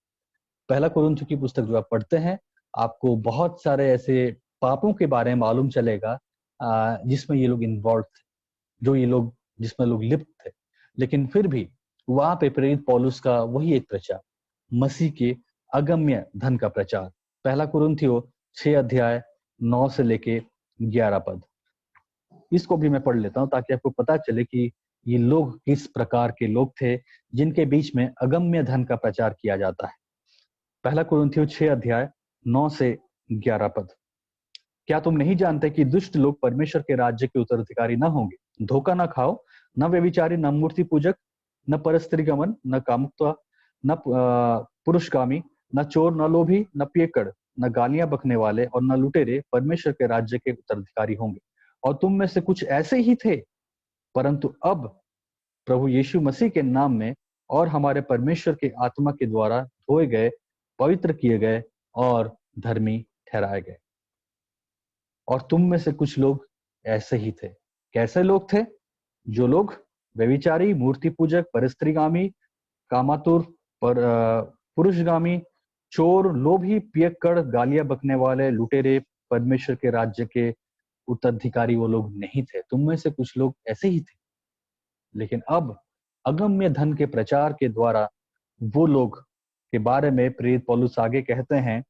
पहला कुरिन्थ की पुस्तक जो आप पढ़ते हैं आपको बहुत सारे ऐसे पापों के बारे में मालूम चलेगा जिसमें ये लोग इन्वॉल्व थे, जो ये लोग जिसमें लोग लिप्त थे। लेकिन फिर भी वहां पे प्रेरित पौलुस का वही एक प्रचार, मसीह के अगम्य धन का प्रचार। पहला कुरिन्थियों 6 अध्याय 9 से लेके 11 पद, इसको भी मैं पढ़ लेता हूं ताकि आपको पता चले कि ये लोग किस प्रकार के लोग थे जिनके बीच में अगम्य धन का प्रचार किया जाता है। पहला कुरिन्थियों 6 अध्याय 9 से 11 पद, क्या तुम नहीं जानते कि दुष्ट लोग परमेश्वर के राज्य के उत्तराधिकारी न होंगे? धोखा न खाओ, न व्यभिचारी, न मूर्ति पूजक, न परस्त्रीगमन, न कामुकता, न पुरुषगामी, न चोर, न लोभी, न पियक्कड़, न गालियां बकने वाले और न लुटेरे परमेश्वर के राज्य के उत्तराधिकारी होंगे। और तुम में से कुछ ऐसे ही थे, परंतु अब प्रभु यीशु मसीह के नाम में और हमारे परमेश्वर के आत्मा के द्वारा धोए गए, पवित्र किए गए और धर्मी ठहराए गए। और तुम में से कुछ लोग ऐसे ही थे। कैसे लोग थे? जो लोग व्यभिचारी, मूर्ति पूजक, परस्त्रीगामी, कामातुर, पुरुषगामी, चोर, लोभी, पियक्कड़, गालियां बकने वाले, लुटेरे परमेश्वर के राज्य के उत्तराधिकारी वो लोग नहीं थे। तुम में से कुछ लोग ऐसे ही थे। लेकिन अब अगम्य धन के प्रचार के द्वारा वो लोग के बारे में प्रेरित पौलुस आगे कहते हैं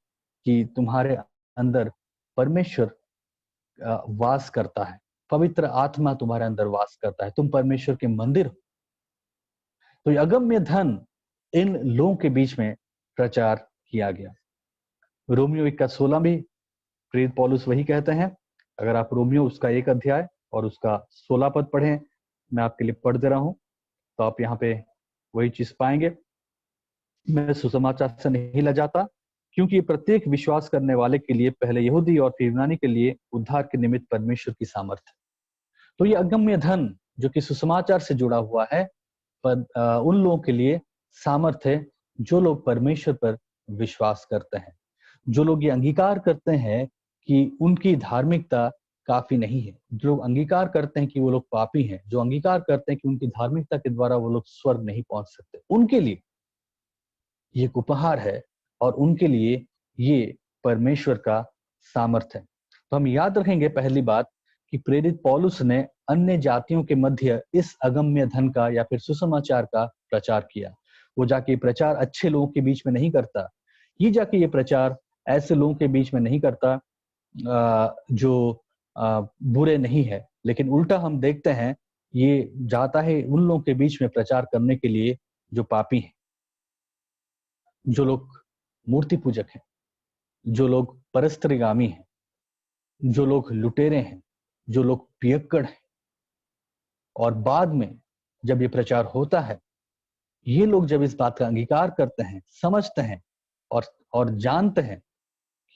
कि तुम्हारे अंदर परमेश्वर वास करता है, पवित्र आत्मा तुम्हारे अंदर वास करता है, तुम परमेश्वर के मंदिर हो। तो ये अगम्य धन इन लोगों के बीच में प्रचार किया गया। रोमियो 1 का 16 भी प्रेरित पौलुस वही कहते हैं। अगर आप रोमियो उसका 1 अध्याय और उसका 16 पद पढ़ें, मैं आपके लिए पढ़ दे रहा हूं, तो आप यहाँ पे वही चीज पाएंगे। मैं सुसमाचार से नहीं लजाता क्योंकि ये प्रत्येक विश्वास करने वाले के लिए, पहले यहूदी और फिर यूनानी के लिए, उद्धार के निमित्त परमेश्वर की सामर्थ्य है। तो ये अगम्य धन जो कि सुसमाचार से जुड़ा हुआ है, पर उन लोगों के लिए सामर्थ्य है जो लोग परमेश्वर पर विश्वास करते हैं, जो लोग ये अंगीकार करते हैं कि उनकी धार्मिकता काफी नहीं है, जो लोग अंगीकार करते हैं कि वो लोग पापी हैं, जो अंगीकार करते हैं कि उनकी धार्मिकता के द्वारा वो लोग स्वर्ग नहीं पहुंच सकते, उनके लिए ये एक उपहार है और उनके लिए ये परमेश्वर का सामर्थ्य है। तो हम याद रखेंगे पहली बात कि प्रेरित पौलुस ने अन्य जातियों के मध्य इस अगम्य धन का या फिर सुसमाचार का प्रचार किया। वो जाके प्रचार अच्छे लोगों के बीच में नहीं करता, ये जाके ये प्रचार ऐसे लोगों के बीच में नहीं करता जो बुरे नहीं है, लेकिन उल्टा हम देखते हैं ये जाता है उन लोगों के बीच में प्रचार करने के लिए जो पापी हैं, जो लोग मूर्ति पूजक हैं, जो लोग परस्त्रीगामी हैं, जो लोग लुटेरे हैं, जो लोग पियक्कड़ हैं। और बाद में जब ये प्रचार होता है, ये लोग जब इस बात का अंगीकार करते हैं, समझते हैं और जानते हैं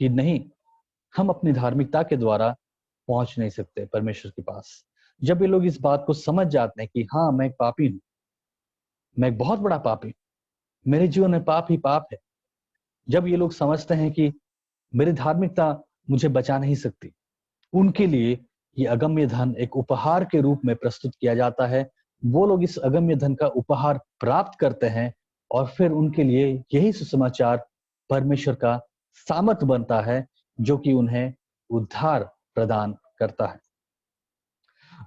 कि नहीं, हम अपनी धार्मिकता के द्वारा पहुंच नहीं सकते परमेश्वर के पास। जब ये लोग इस बात को समझ जाते हैं कि हाँ, मैं एक पापी हूं, मैं एक बहुत बड़ा पापी, मेरे जीवन में पाप ही पाप है। जब ये लोग समझते हैं कि मेरी धार्मिकता मुझे बचा नहीं सकती, उनके लिए ये अगम्य धन एक उपहार के रूप में प्रस्तुत किया जाता है। वो लोग इस अगम्य धन का उपहार प्राप्त करते हैं और फिर उनके लिए यही सुसमाचार परमेश्वर का सामर्थ बनता है, जो कि उन्हें उद्धार प्रदान करता है।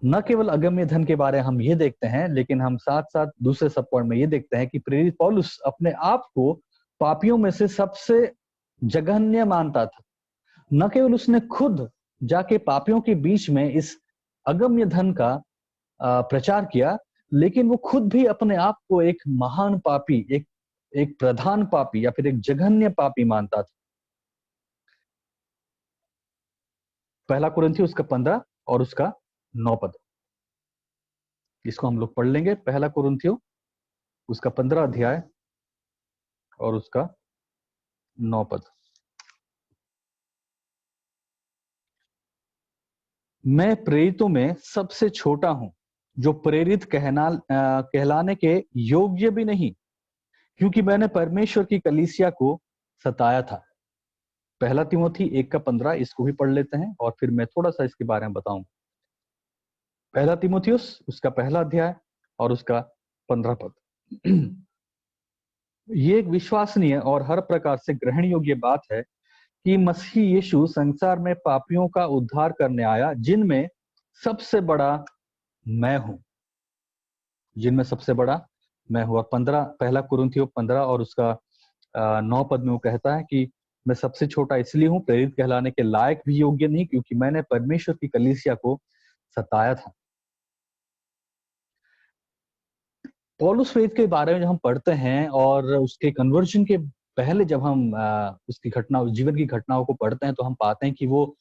न केवल अगम्य धन के बारे में हम ये देखते हैं, लेकिन हम साथ साथ दूसरे सब पॉइंट में ये देखते हैं कि प्रेरित पौलुस अपने आप को पापियों में से सबसे जघन्य मानता था। न केवल उसने खुद जाके पापियों के बीच में इस अगम्य धन का प्रचार किया, लेकिन वो खुद भी अपने आप को एक महान पापी, एक प्रधान पापी या फिर एक जघन्य पापी मानता था। पहला कुरिन्थियों उसका 15 और उसका 9 पद, इसको हम लोग पढ़ लेंगे। पहला कुरिन्थियों उसका 15 अध्याय और उसका 9 पद। मैं प्रेरितों में सबसे छोटा हूं, जो प्रेरित कहलाने के योग्य भी नहीं, क्योंकि मैंने परमेश्वर की कलीसिया को सताया था। पहला तिमोथी 1 का 15, इसको भी पढ़ लेते हैं और फिर मैं थोड़ा सा इसके बारे में बताऊं। पहला तिमोथियुस उसका पहला अध्याय और उसका 15 पद। ये एक विश्वसनीय और हर प्रकार से ग्रहण योग्य बात है कि मसीह यीशु संसार में पापियों का उद्धार करने आया, जिनमें सबसे बड़ा मैं हूं, जिनमें सबसे बड़ा मैं हूं। और 15 पहला कुरिन्थियों 15 और उसका 9 पद में वो कहता है कि मैं सबसे छोटा इसलिए हूं, प्रेरित कहलाने के लायक भी योग्य नहीं, क्योंकि मैंने परमेश्वर की कलीसिया को सताया था। पौलुस फेथ के बारे में जब हम पढ़ते हैं और उसके कन्वर्जन के पहले जब हम उसकी घटना, जीवन की घटनाओं को पढ़ते हैं, तो हम पाते हैं कि वो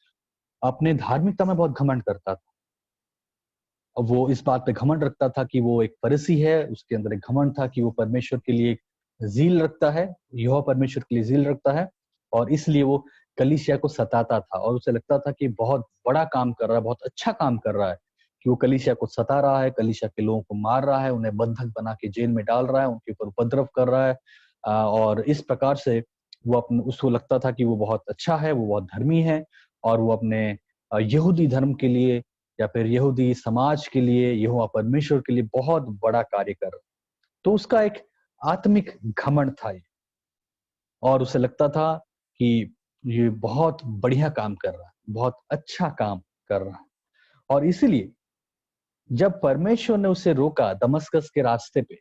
अपने धार्मिकता में बहुत घमंड करता था। वो इस बात पे घमंड रखता था कि वो एक फरीसी है, उसके अंदर एक घमंड था कि वो परमेश्वर के लिए ज़ील रखता है, यहोवा परमेश्वर के लिए ज़ील रखता है, और इसलिए वो कलीसिया को सताता था और उसे लगता था कि बहुत बड़ा काम कर रहा है, बहुत अच्छा काम कर रहा है कि वो कलीसिया को सता रहा है, कलीसिया के लोगों को मार रहा है, उन्हें बंधक बना के जेल में डाल रहा है, उनके ऊपर उपद्रव कर रहा है। और इस प्रकार से वो उसको लगता था कि वो बहुत अच्छा है, वो बहुत धर्मी है और वो अपने यहूदी धर्म के लिए या फिर यहूदी समाज के लिए, यहोवा परमेश्वर के लिए बहुत बड़ा कार्य कर रहा है। तो उसका एक आत्मिक घमंड था ये, और उसे लगता था कि ये बहुत बढ़िया काम कर रहा है, बहुत अच्छा काम कर रहा है। और इसीलिए जब परमेश्वर ने उसे रोका दमस्कस के रास्ते पे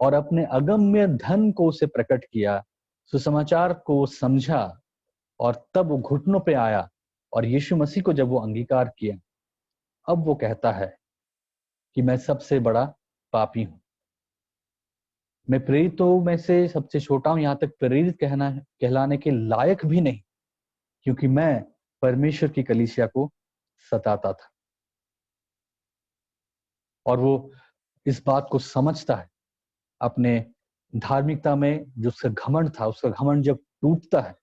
और अपने अगम्य धन को उसे प्रकट किया, सुसमाचार को समझा, और तब वो घुटनों पे आया और यीशु मसीह को जब वो अंगीकार किया, अब वो कहता है कि मैं सबसे बड़ा पापी हूं, मैं प्रेरितों में से सबसे छोटा हूं, यहां तक प्रेरित कहलाने के लायक भी नहीं, क्योंकि मैं परमेश्वर की कलीसिया को सताता था। और वो इस बात को समझता है, अपने धार्मिकता में जो उसका घमंड था, उसका घमंड जब टूटता है,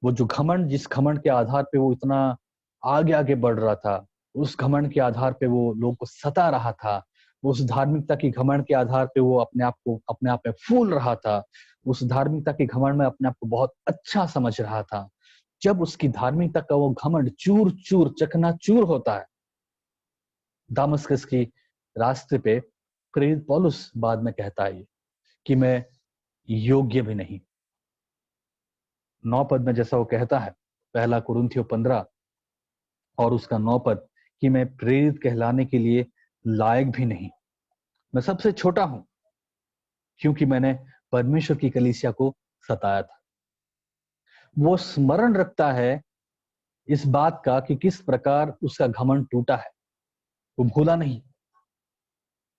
वो जो घमंड, जिस घमंड के आधार पे वो इतना आगे आगे बढ़ रहा था, उस घमंड के आधार पे वो लोगों को सता रहा था, उस धार्मिकता की घमंड के आधार पे वो अपने आप में फूल रहा था, उस धार्मिकता के घमंड में अपने आप को बहुत अच्छा समझ रहा था। जब उसकी धार्मिकता का वो घमंड चूर चूर चकनाचूर होता है, दमिश्क की रास्ते पे प्रेरित पौलुस बाद में कहता है कि मैं योग्य भी नहीं। 9 पद में जैसा वो कहता है, पहला कुरिन्थियों 15 और उसका 9 पद, कि मैं प्रेरित कहलाने के लिए लायक भी नहीं, मैं सबसे छोटा हूं, क्योंकि मैंने परमेश्वर की कलीसिया को सताया था। वो स्मरण रखता है इस बात का कि किस प्रकार उसका घमंड टूटा है, वो भूला नहीं।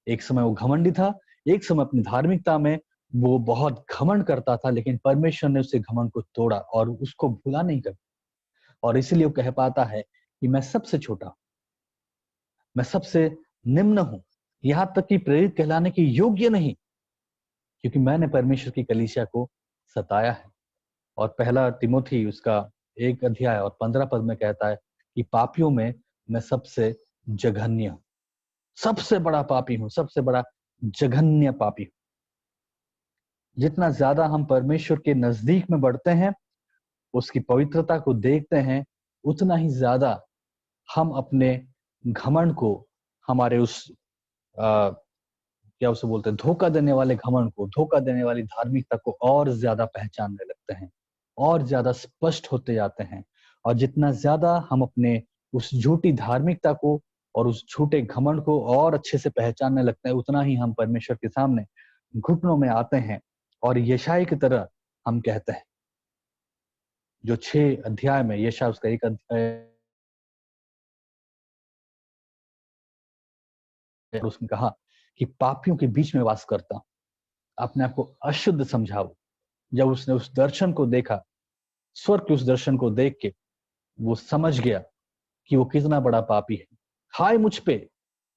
एक समय वो घमंडी था, एक समय अपनी धार्मिकता में वो बहुत घमंड करता था, लेकिन परमेश्वर ने उसके घमंड को तोड़ा और उसको भूला नहीं कर, और इसीलिए वो कह पाता है कि मैं सबसे छोटा हूं, मैं सबसे निम्न हूं, यहां तक कि प्रेरित कहलाने के योग्य नहीं, क्योंकि मैंने परमेश्वर की कलीसिया को सताया है। और पहला तिमोथी उसका 1 अध्याय और 15 पद में कहता है कि पापियों में मैं सबसे जघन्य हूं, सबसे बड़ा पापी हूं, सबसे बड़ा जघन्य पापी हूं। जितना ज्यादा हम परमेश्वर के नजदीक में बढ़ते हैं, उसकी पवित्रता को देखते हैं, उतना ही ज्यादा हम अपने घमंड को, हमारे उस क्या उसे बोलते हैं, धोखा देने वाले घमंड को, धोखा देने वाली धार्मिकता को और ज्यादा पहचानने लगते हैं, और ज्यादा स्पष्ट होते जाते हैं। और जितना ज्यादा हम अपने उस झूठी धार्मिकता को और उस झूठे घमंड को और अच्छे से पहचानने लगते हैं, उतना ही हम परमेश्वर के सामने घुटनों में आते हैं और यशायाह की तरह हम कहते हैं, जो 6 अध्याय में यशायाह उसका 1 अध्याय, उसने कहा कि पापियों के बीच में वास करता हूं, अपने आप को अशुद्ध समझाओ। जब उसने उस दर्शन को देखा, स्वर्ग के उस दर्शन को देख के वो समझ गया कि वो कितना बड़ा पापी है। हाय मुझ पे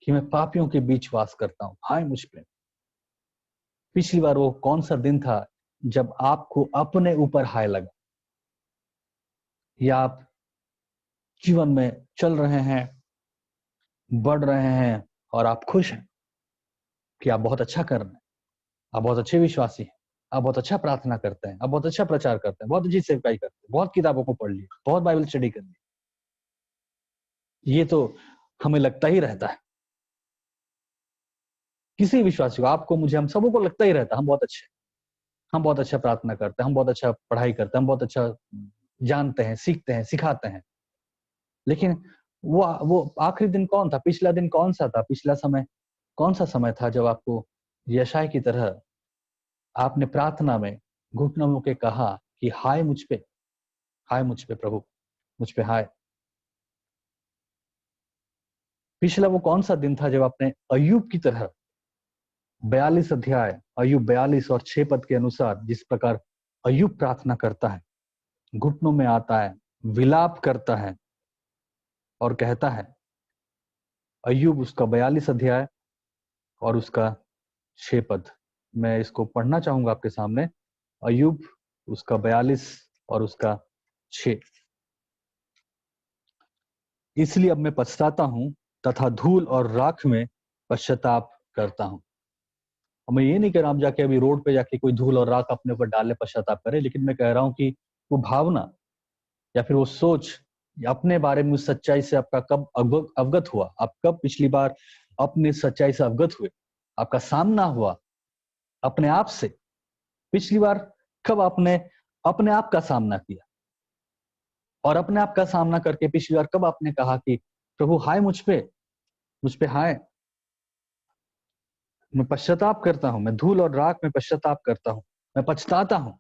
कि मैं पापियों के बीच वास करता हूं, हाय मुझ पे। पिछली बार वो कौन सा दिन था जब आपको अपने ऊपर हाय लगा, या आप जीवन में चल रहे हैं, बढ़ रहे हैं, और आप खुश हैं कि आप बहुत अच्छा कर रहे हैं, आप बहुत अच्छे विश्वासी हैं, आप बहुत अच्छा प्रार्थना करते हैं, आप बहुत अच्छा प्रचार करते हैं, बहुत अच्छी सेवकाई करते हैं, बहुत किताबों को पढ़ ली, बहुत बाइबल स्टडी कर ली। ये तो हमें लगता ही रहता है, किसी विश्वासी को, आपको, मुझे, हम सबों को लगता ही रहता है हम बहुत अच्छे, हम बहुत अच्छा प्रार्थना करते हैं, हम बहुत अच्छा पढ़ाई करते हैं, हम बहुत अच्छा जानते हैं, सीखते हैं, सिखाते हैं। लेकिन वो आखिरी दिन कौन था, पिछला दिन कौन सा था, पिछला समय कौन सा समय था जब आपको यशायाह की तरह आपने प्रार्थना में घुटनों में के कहा कि हाय मुझ पे प्रभु, मुझ पे हाय। पिछला वो कौन सा दिन था जब आपने अय्यूब की तरह 42 अध्याय, अय्यूब 42 और 6 पद के अनुसार जिस प्रकार अय्यूब प्रार्थना करता है, घुटनों में आता है, विलाप करता है और कहता है, अय्यूब उसका 42 अध्याय और उसका 6 पद, मैं इसको पढ़ना चाहूंगा आपके सामने। अय्यूब उसका 42 और उसका 6, इसलिए अब मैं पछताता हूं तथा धूल और राख में पश्चाताप करता हूं। और मैं ये नहीं कह रहा आप जाके अभी रोड पे जाके कोई धूल और राख अपने ऊपर डालने पश्चाताप करे, लेकिन मैं कह रहा हूं कि वो भावना या फिर वो सोच, या अपने बारे में उस सच्चाई से आपका कब अवगत हुआ, आप कब पिछली बार अपने सच्चाई से अवगत हुए, आपका सामना हुआ अपने आप से, पिछली बार कब आपने अपने आप का सामना किया, और अपने आप का सामना करके पिछली बार कब आपने कहा कि प्रभु हाय मुझ पे हाय, मैं पश्चाताप करता हूं, मैं धूल और राख में पश्चाताप करता हूं, मैं पछताता हूं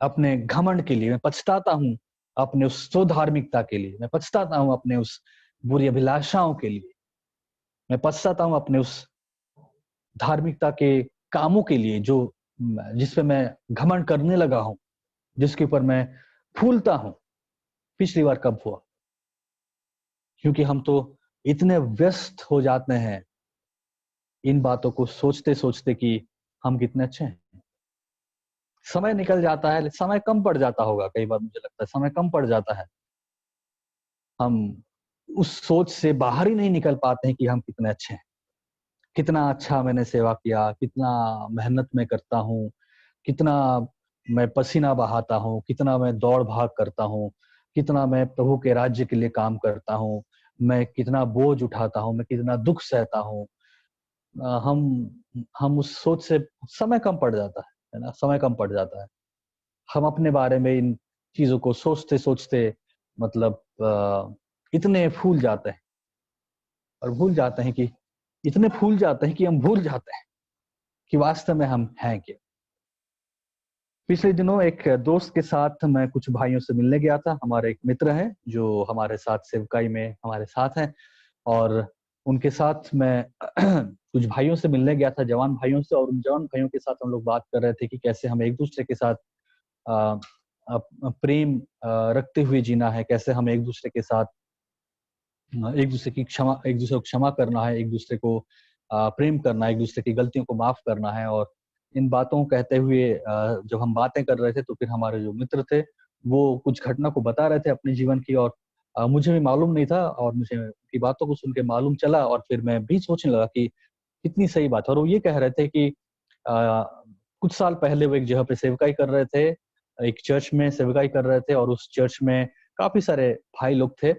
अपने घमंड के लिए, मैं पछताता हूं अपने उस स्वधार्मिकता के लिए, मैं पछताता हूं अपने उस बुरी अभिलाषाओं के लिए, मैं पछताता हूं अपने उस धार्मिकता के कामों के लिए जो जिस पे मैं घमंड करने लगा हूं, जिसके ऊपर मैं फूलता हूं। पिछली बार कब हुआ? क्योंकि हम तो इतने व्यस्त हो जाते हैं इन बातों को सोचते सोचते कि हम कितने अच्छे हैं, समय निकल जाता है, समय कम पड़ जाता होगा, कई बार मुझे लगता है समय कम पड़ जाता है। हम उस सोच से बाहर ही नहीं निकल पाते हैं कि हम कितने अच्छे हैं। कितना अच्छा मैंने सेवा किया, कितना मेहनत मैं करता हूँ, कितना मैं पसीना बहाता हूँ, कितना मैं दौड़-भाग करता हूँ, कितना मैं प्रभु के राज्य के लिए काम करता हूँ, मैं कितना बोझ उठाता हूँ, मैं कितना दुःख सहता हूँ। हम उस सोच से समय कम पड़ जाता है ना? समय कम पड़ जाता है। हम अपने बारे में इन चीज़ों को सोचते-सोचते मतलब इतने फूल जाते हैं और भूल जाते हैं कि इतने फूल जाते हैं कि हम भूल जाते हैं कि वास्तव में हम हैं क्या? पिछले दिनों एक दोस्त के साथ मैं कुछ भाइयों से मिलने गया था। हमारे एक मित्र हैं, जो हमारे साथ सेवकाई में हमारे साथ हैं और उनके साथ मैं कुछ भाइयों से मिलने गया था, जवान भाइयों से और उन जवान भाइयों के साथ हम लोग बात कर रहे थे कि कैसे हम एक-दूसरे के साथ अ प्रेम रखते हुए जीना है, कैसे हम एक-दूसरे के साथ एक-दूसरे को क्षमा करना है, एक-दूसरे को प्रेम करना है, एक-दूसरे की गलतियों को माफ़ करना है और इन बातों को कहते हुए जब हम बातें कर रहे थे तो फिर हमारे जो मित्र थे, वो कुछ घटना को बता रहे थे अपने जीवन की और मुझे भी मालूम नहीं था और मुझे उनकी बातों को सुन के मालूम चला और फिर मैं भी सोचने लगा कि कितनी सही बात है और वो ये कह रहे थे कि कुछ साल पहले वो एक जगह पे सेवकाई कर रहे थे, एक चर्च में सेवकाई कर रहे थे और उस चर्च में काफ़ी सारे भाई लोग थे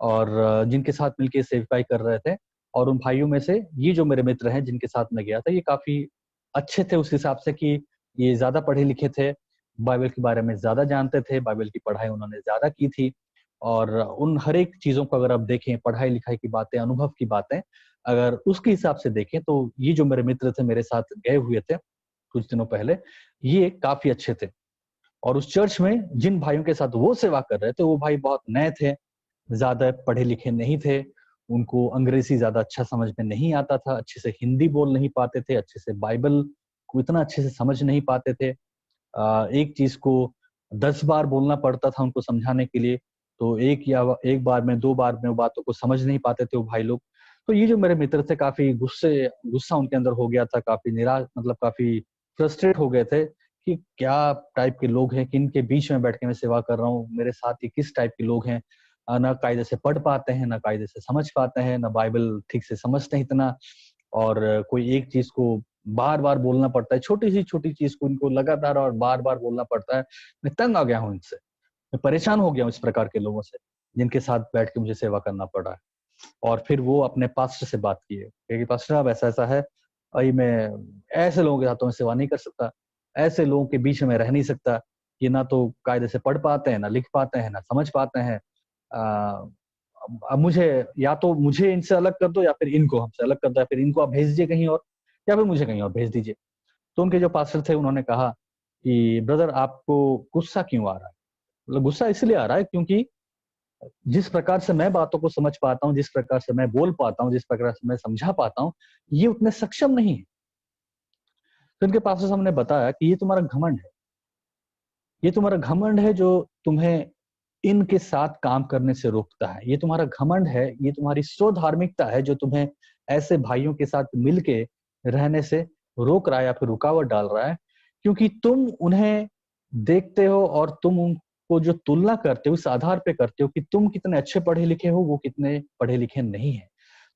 और जिनके साथ मिलके सेवकाई कर रहे थे और उन भाइयों में से ये जो मेरे मित्र हैं जिनके साथ मैं गया था, ये काफ़ी अच्छे थे उस हिसाब से कि ये ज़्यादा पढ़े-लिखे थे, बाइबल के बारे में ज़्यादा जानते थे, बाइबल की पढ़ाई उन्होंने ज़्यादा की थी और उन हर एक चीज़ों को अगर आप देखें, पढ़ाई-लिखाई की बातें, अनुभव की बातें, अगर उसके हिसाब से देखें तो ये जो मेरे मित्र थे, मेरे साथ गए हुए थे कुछ दिनों पहले, ये काफ़ी अच्छे थे और उस चर्च में जिन भाइयों के साथ वो सेवा कर रहे थे, वो भाई बहुत नए थे, ज़्यादा पढ़े-लिखे नहीं थे, उनको अंग्रेज़ी ज़्यादा अच्छा समझ में नहीं आता था, अच्छे से हिंदी बोल नहीं पाते थे, अच्छे से बाइबल को इतना अच्छे से समझ नहीं पाते थे। एक चीज़ को 10 बार बोलना पड़ता था उनको समझाने के लिए, तो एक बार में, 2 बार में वो बातों को समझ नहीं पाते थे वो भाई लोग। तो ये जो मेरे मित्र थे काफ़ी गुस्सा उनके अंदर हो गया था, काफ़ी मतलब काफ़ी फ्रस्ट्रेट हो गए थे कि क्या टाइप के लोग हैं, किनके बीच में बैठ के मैं सेवा कर रहा हूँ, मेरे साथ ये किस टाइप के लोग हैं। ना कायदे से पढ़ पाते हैं, ना कायदे से समझ पाते हैं, ना बाइबल ठीक से समझते हैं इतना और कोई एक चीज़ को बार-बार बोलना पड़ता है, छोटी चीज़ को इनको लगातार और बार-बार बोलना पड़ता है। मैं तंग आ गया हूँ इनसे, मैं परेशान हो गया हूँ इस प्रकार के लोगों से, जिनके साथ बैठ के मुझे सेवा करना पड़ रहा है। और फिर वो अपने पास्टर से बात किए, कहे कि पास्टर साहब ऐसा-ऐसा है, अई मैं ऐसे लोगों के साथ तो मैं सेवा नहीं कर सकता, ऐसे लोगों के बीच में रह नहीं सकता, ये ना तो कायदे से पढ़ पाते हैं, ना लिख पाते हैं, ना समझ पाते हैं। अब मुझे या तो मुझे इनसे अलग कर दो या फिर इनको हमसे अलग कर दो या फिर इनको आप भेज दीजिए कहीं और या फिर मुझे कहीं और भेज दीजिए। तो उनके जो पास्टर थे उन्होंने कहा कि ब्रदर आपको गुस्सा क्यों आ रहा है? मतलब गुस्सा इसलिए आ रहा है क्योंकि जिस प्रकार से मैं बातों को समझ पाता हूँ, जिस प्रकार से मैं बोल पाता हूँ, जिस प्रकार से मैं समझा पाता हूँ, ये उतने सक्षम नहीं है। तो उनके पास्टर साहब ने बताया कि ये तुम्हारा घमंड है। ये तुम्हारा घमंड है जो तुम्हें इनके साथ काम करने से रोकता है। ये तुम्हारा घमंड है, ये तुम्हारी स्वधार्मिकता है जो तुम्हें ऐसे भाइयों के साथ मिलके रहने से रोक रहा है या फिर रुकावट डाल रहा है। क्योंकि तुम उन्हें देखते हो और तुम उनको जो तुलना करते हो इस आधार पे करते हो कि तुम कितने अच्छे पढ़े-लिखे हो, वो कितने पढ़े-लिखे नहीं हैं।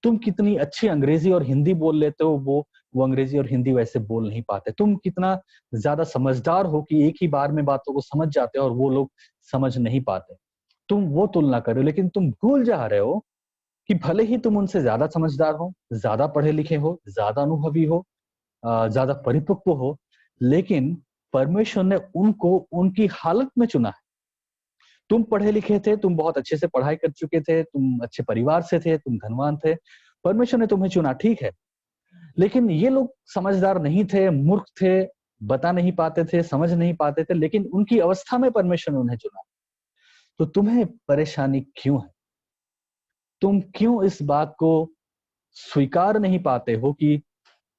तुम कितनी अच्छी अंग्रेज़ी और हिंदी बोल लेते हो, वो अंग्रेज़ी और हिंदी वैसे बोल नहीं पाते। तुम कितना ज़्यादा समझदार हो कि एक ही बार में बातों को समझ जाते हो और वो लोग समझ नहीं पाते। तुम वो तुलना कर रहे हो, लेकिन तुम भूल जा रहे हो कि भले ही तुम उनसे ज़्यादा समझदार हो, ज़्यादा पढ़े-लिखे हो, ज़्यादा अनुभवी हो, ज़्यादा परिपक्व हो, लेकिन परमेश्वर ने उनको उनकी हालत में चुना है। तुम पढ़े-लिखे थे, तुम बहुत अच्छे से पढ़ाई कर चुके थे, तुम अच्छे परिवार से थे, तुम धनवान थे, परमेश्वर ने तुम्हें चुना, ठीक है। लेकिन ये लोग समझदार नहीं थे, मूर्ख थे, बता नहीं पाते थे, समझ नहीं पाते थे, लेकिन उनकी अवस्था में परमेश्वर ने उन्हें चुना। तो तुम्हें परेशानी क्यों है? तुम क्यों इस बात को स्वीकार नहीं पाते हो कि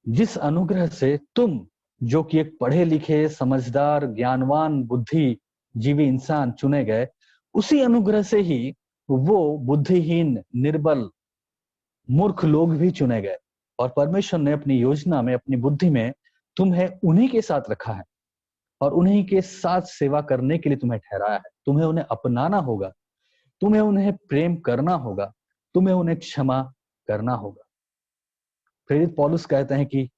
जिस अनुग्रह से तुम जो कि एक पढ़े-लिखे, समझदार, ज्ञानवान, बुद्धिजीवी इंसान चुने गए, उसी अनुग्रह से ही वो बुद्धिहीन, निर्बल, मूर्ख लोग भी चुने गए और परमेश्वर ने अपनी योजना में, अपनी बुद्धि में तुम्हें उन्हीं के साथ रखा है। और उन्हीं के साथ सेवा करने के लिए तुम्हें ठहराया है। तुम्हें उन्हें अपनाना होगा, तुम्हें उन्हें प्रेम करना होगा, तुम्हें उन्हें क्षमा करना होगा। प्रेरित पौलुस कहते हैं कि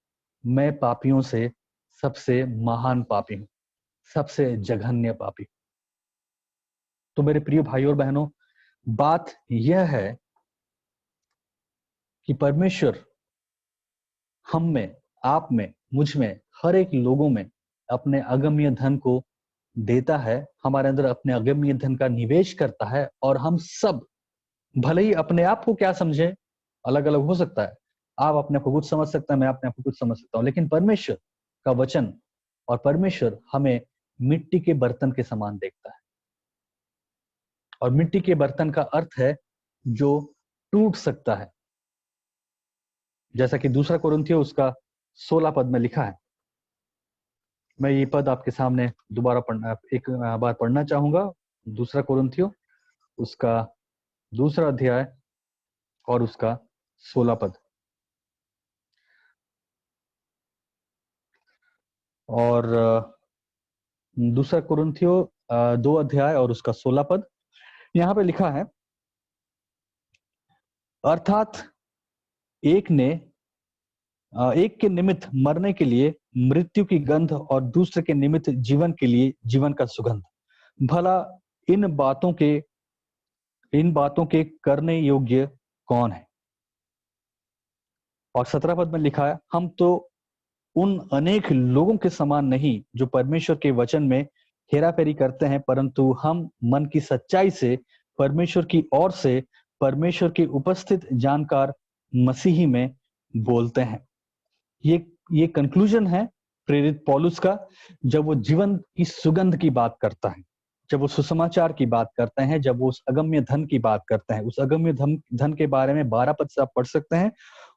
मैं पापियों से सबसे महान पापी हूं, सबसे जघन्य पापी। तो मेरे प्रिय भाइयों और बहनों, बात यह है कि परमेश्वर हम में, आप में, मुझ में, हर एक लोगों में अपने अगम्य धन को देता है, हमारे अंदर अपने अगम्य धन का निवेश करता है। और हम सब, भले ही अपने आप को क्या समझे, अलग अलग हो सकता है। आप अपने को कुछ समझ सकते हैं, मैं अपने आप को कुछ समझ सकता हूं, लेकिन परमेश्वर का वचन और परमेश्वर हमें मिट्टी के बर्तन के समान देखता है। और मिट्टी के बर्तन का अर्थ है जो टूट सकता है, जैसा कि दूसरा कोरिन्थियों उसका 16 पद में लिखा है। मैं ये पद आपके सामने दोबारा एक बार पढ़ना चाहूंगा। दूसरा कोरिन्थियों उसका दूसरा अध्याय और उसका 16 पद। और दूसरा कोरिन्थियों 2 अध्याय और उसका 16 पद, यहाँ पे लिखा है, अर्थात एक के निमित्त मरने के लिए मृत्यु की गंध और दूसरे के निमित्त जीवन के लिए जीवन का सुगंध। भला इन बातों के करने योग्य कौन है? और 17 पद में लिखा है, हम तो उन अनेक लोगों के समान नहीं जो परमेश्वर के वचन में हेराफेरी करते हैं, परंतु हम मन की सच्चाई से परमेश्वर की ओर से परमेश्वर की उपस्थित जानकार मसीही में बोलते हैं। ये कंक्लूजन है प्रेरित पौलुस का, जब वो जीवन की सुगंध की बात करता है, जब वो सुसमाचार की बात करते हैं, जब वो उस अगम्य धन की बात करते हैं। उस अगम्य धन के बारे में 12 पद से आप पढ़ सकते हैं।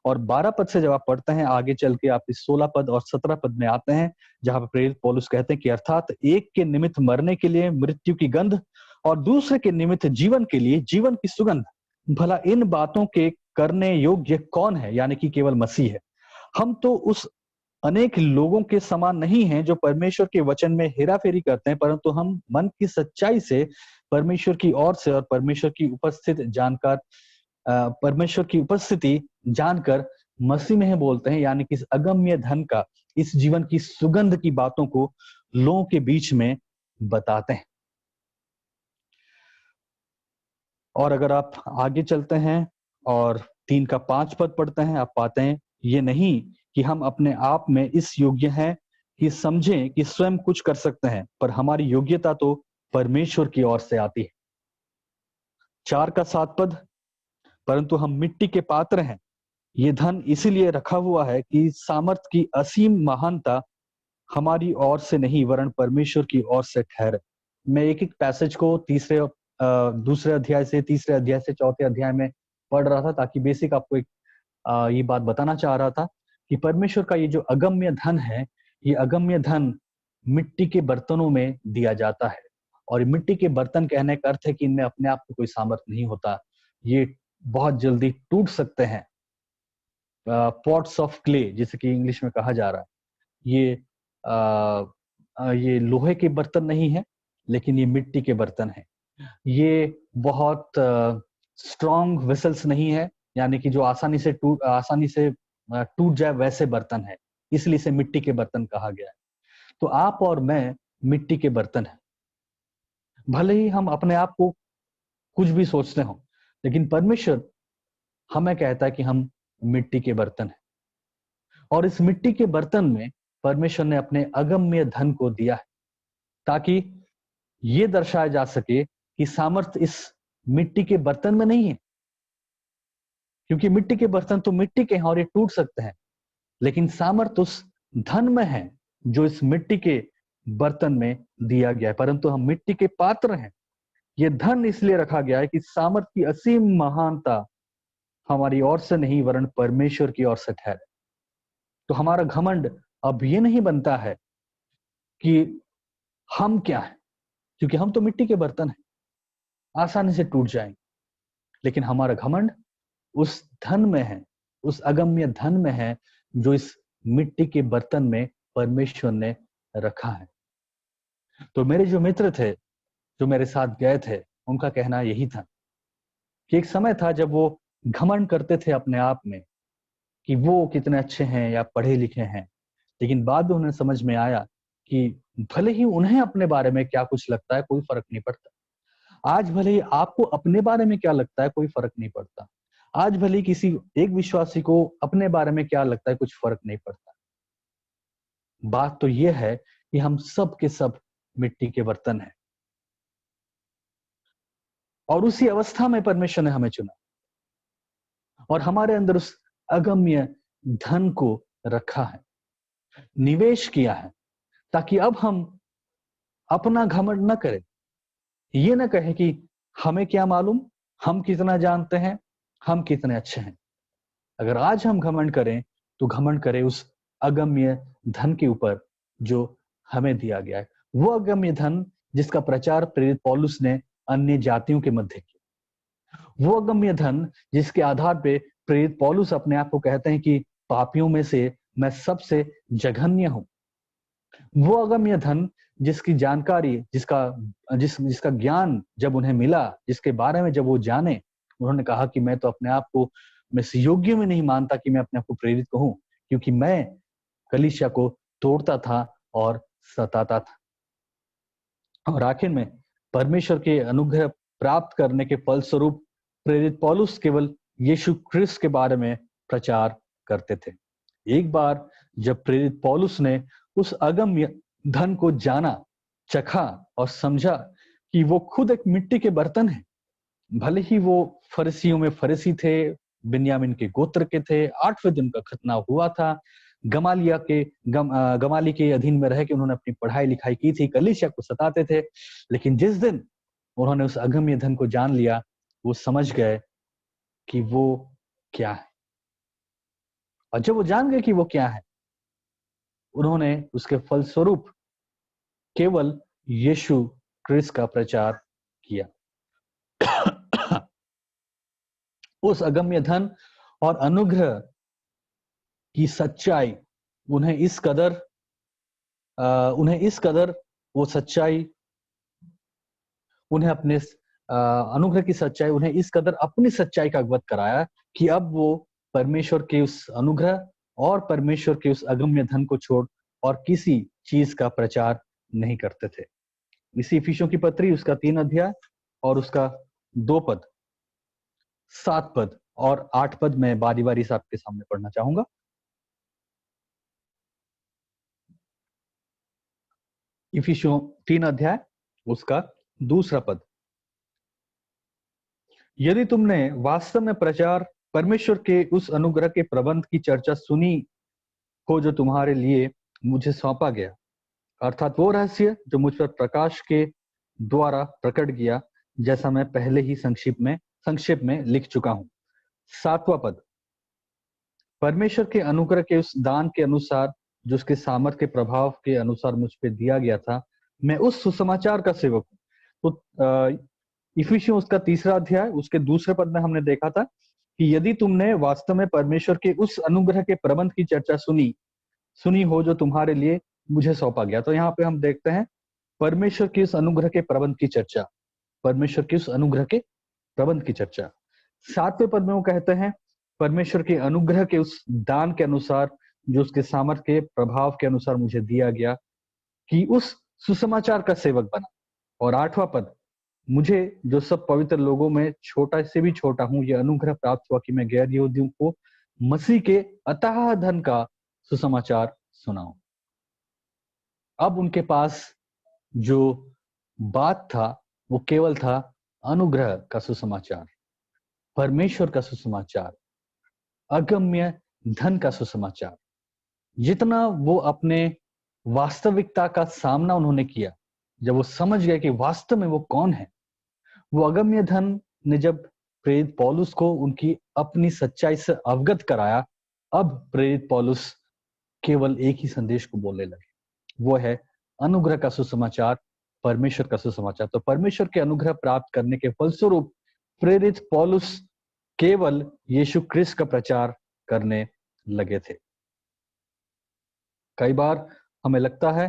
और 12 पद से जब आप पढ़ते हैं, आगे चल के आप इस 16 पद और 17 पद में आते हैं, जहां पर प्रेरित पौलुस कहते हैं कि अर्थात एक के निमित्त मरने के लिए मृत्यु की गंध और दूसरे के निमित्त जीवन के लिए जीवन की सुगंध। भला इन बातों के करने योग्य कौन है? यानी कि केवल मसीह है। हम तो उस अनेक लोगों के समान नहीं हैं जो परमेश्वर के वचन में हेराफेरी करते हैं, परंतु हम मन की सच्चाई से परमेश्वर की ओर से और परमेश्वर की उपस्थिति जानकर मसीह में बोलते हैं। यानी कि इस अगम्य धन का, इस जीवन की सुगंध की बातों को लोगों के बीच में बताते हैं। और अगर आप आगे चलते हैं और 3 का 5 पद पढ़ते हैं, आप पाते हैं, ये नहीं कि हम अपने आप में इस योग्य हैं कि समझें कि स्वयं कुछ कर सकते हैं, पर हमारी योग्यता तो परमेश्वर की ओर से आती है। 4 का 7 पद, परंतु हम मिट्टी के पात्र हैं, ये धन इसीलिए रखा हुआ है कि सामर्थ की असीम महानता हमारी ओर से नहीं वरन परमेश्वर की ओर से ठहरे। मैं एक पैसेज को दूसरे अध्याय से, तीसरे अध्याय से चौथे अध्याय में पढ़ रहा था, ताकि बेसिक आपको एक ये बात बताना चाह रहा था कि परमेश्वर का ये जो अगम्य धन है, ये अगम्य धन मिट्टी के बर्तनों में दिया जाता है। और मिट्टी के बर्तन कहने का अर्थ है कि इनमें अपने आप को कोई सामर्थ्य नहीं होता, ये बहुत जल्दी टूट सकते हैं। पॉट्स ऑफ क्ले जिसे कि इंग्लिश में कहा जा रहा है, ये लोहे के बर्तन नहीं है, लेकिन ये मिट्टी के बर्तन है। ये बहुत स्ट्रॉन्ग वेसल्स नहीं है, यानी कि जो आसानी से टूट जाए वैसे बर्तन है, इसलिए इसे मिट्टी के बर्तन कहा गया है। तो आप और मैं मिट्टी के बर्तन हैं। भले ही हम अपने आप को कुछ भी सोचते हो, लेकिन परमेश्वर हमें कहता है कि हम मिट्टी के बर्तन हैं। और इस मिट्टी के बर्तन में परमेश्वर ने अपने अगम्य धन को दिया है, ताकि ये दर्शाया जा सके कि सामर्थ्य इस मिट्टी के बर्तन में नहीं है। क्योंकि मिट्टी के बर्तन तो मिट्टी के हैं और ये टूट सकते हैं, लेकिन सामर्थ्य उस धन में है जो इस मिट्टी के बर्तन में दिया गया है। परंतु हम मिट्टी के पात्र हैं। ये धन इसलिए रखा गया है कि सामर्थ्य की असीम महानता हमारी ओर से नहीं वरन परमेश्वर की ओर से ठहरे। तो हमारा घमंड अब ये नहीं बनता है कि हम क्या हैं, क्योंकि हम तो मिट्टी के बर्तन हैं, आसानी से टूट जाएंगे। लेकिन हमारा घमंड उस धन में है, उस अगम्य धन में है जो इस मिट्टी के बर्तन में परमेश्वर ने रखा है। तो मेरे जो मित्र थे, जो मेरे साथ गए थे, उनका कहना यही था कि एक समय था जब वो घमंड करते थे अपने आप में कि वो कितने अच्छे हैं या पढ़े लिखे हैं, लेकिन बाद में उन्हें समझ में आया कि भले ही उन्हें अपने बारे में क्या कुछ लगता है, कोई फर्क नहीं पड़ता। आज भले ही आपको अपने बारे में क्या लगता है, कोई फर्क नहीं पड़ता। आज भले ही किसी एक विश्वासी को अपने बारे में क्या लगता है, कुछ फर्क नहीं पड़ता। बात तो यह है कि हम सब के सब मिट्टी के बर्तन हैं और उसी अवस्था में परमेश्वर ने हमें चुना और हमारे अंदर उस अगम्य धन को रखा है, निवेश किया है, ताकि अब हम अपना घमंड न करें। ये ना कहें कि हमें क्या मालूम, हम कितना जानते हैं, हम कितने अच्छे हैं। अगर आज हम घमंड करें, तो घमंड करें उस अगम्य धन के ऊपर जो हमें दिया गया है। वो अगम्य धन जिसका प्रचार प्रेरित पौलुस ने अन्य जातियों के मध्य किया। वो अगम्य धन जिसके आधार पे प्रेरित पौलुस अपने आप को कहते हैं कि पापियों में से मैं सबसे जघन्य हूं। वो अगम्य धन जिसकी जानकारी, जिसका ज्ञान जब उन्हें मिला, जिसके बारे में जब वो जाने, उन्होंने कहा कि मैं तो अपने आप को मैं इस योग्य में नहीं मानता कि मैं अपने आप को प्रेरित कहूं, क्योंकि मैं कलीसिया को तोड़ता था और सताता था। और आखिर में परमेश्वर के अनुग्रह प्राप्त करने के फलस्वरूप प्रेरित पौलुस केवल यीशु ख्रिस्त के बारे में प्रचार करते थे। एक बार जब प्रेरित पौलुस ने उस अगम्य धन को जाना, चखा और समझा कि वो खुद एक मिट्टी के बर्तन है। भले ही वो फरीसियों में फरीसी थे, बिन्यामीन के गोत्र के थे, 8वें दिन का खतना हुआ था, गमाली के अधीन में रह के उन्होंने अपनी पढ़ाई लिखाई की थी, कलीसिया को सताते थे। लेकिन जिस दिन उन्होंने उस अगम्य धन को जान लिया, वो समझ गए कि वो क्या है। और जब वो जान गए कि वो क्या है, उन्होंने उसके फलस्वरूप केवल यीशु क्रिस्त का प्रचार किया। उस अगम्य धन और अनुग्रह की सच्चाई उन्हें इस कदर वो सच्चाई उन्हें अपने अनुग्रह की सच्चाई उन्हें इस कदर अपनी सच्चाई का अवगत कराया कि अब वो परमेश्वर के उस अनुग्रह और परमेश्वर के उस अगम्य धन को छोड़ और किसी चीज का प्रचार नहीं करते थे। इसी इफिसियों की पत्री उसका 3 अध्याय और उसका 2 पद, 7 पद और 8 पद मैं बारी बारी से आपके सामने पढ़ना चाहूंगा। इफिसियों 3 अध्याय उसका 2 पद। यदि तुमने वास्तव में प्रचार परमेश्वर के उस अनुग्रह के प्रबंध की चर्चा सुनी हो जो तुम्हारे लिए मुझे सौंपा गया, अर्थात वो रहस्य जो मुझ पर प्रकाश के द्वारा प्रकट किया, जैसा मैं पहले ही संक्षेप में लिख चुका हूं। 7वां पद, परमेश्वर के अनुग्रह के उस दान के अनुसार जो उसके सामर्थ्य के प्रभाव के अनुसार मुझ पे दिया गया था, मैं उस सुसमाचार का सेवक हूं। तो इफिसियों उसका 3 अध्याय उसके 2 पद में हमने देखा था कि यदि तुमने वास्तव में परमेश्वर के उस अनुग्रह के प्रबंध की चर्चा सुनी हो जो तुम्हारे लिए मुझे सौंपा गया। तो यहाँ पे हम देखते हैं परमेश्वर के उस अनुग्रह के प्रबंध की चर्चा, परमेश्वर के उस अनुग्रह के प्रबंध की चर्चा। 7वें पद में वो कहते हैं परमेश्वर के अनुग्रह के उस दान के अनुसार जो उसके सामर्थ्य के प्रभाव के अनुसार मुझे दिया गया कि उस सुसमाचार का सेवक बना। और 8वां पद, मुझे जो सब पवित्र लोगों में छोटा से भी छोटा हूं, यह अनुग्रह प्राप्त हुआ कि मैं गैर यहूदियों को मसीह के अथाह धन का सुसमाचार सुनाऊं। अब उनके पास जो बात था वो केवल था अनुग्रह का सुसमाचार, परमेश्वर का सुसमाचार, अगम्य धन का सुसमाचार। जितना वो अपने वास्तविकता का सामना उन्होंने किया, जब वो समझ गए कि वास्तव में वो कौन है, वो अगम्य धन ने जब प्रेरित पौलुस को उनकी अपनी सच्चाई से अवगत कराया, अब प्रेरित पौलुस केवल एक ही संदेश को बोलने लगे, वो है अनुग्रह का सुसमाचार, परमेश्वर का सुसमाचार। तो परमेश्वर के अनुग्रह प्राप्त करने के फलस्वरूप प्रेरित पौलुस केवल यीशु क्रिस्त का प्रचार करने लगे थे। कई बार हमें लगता है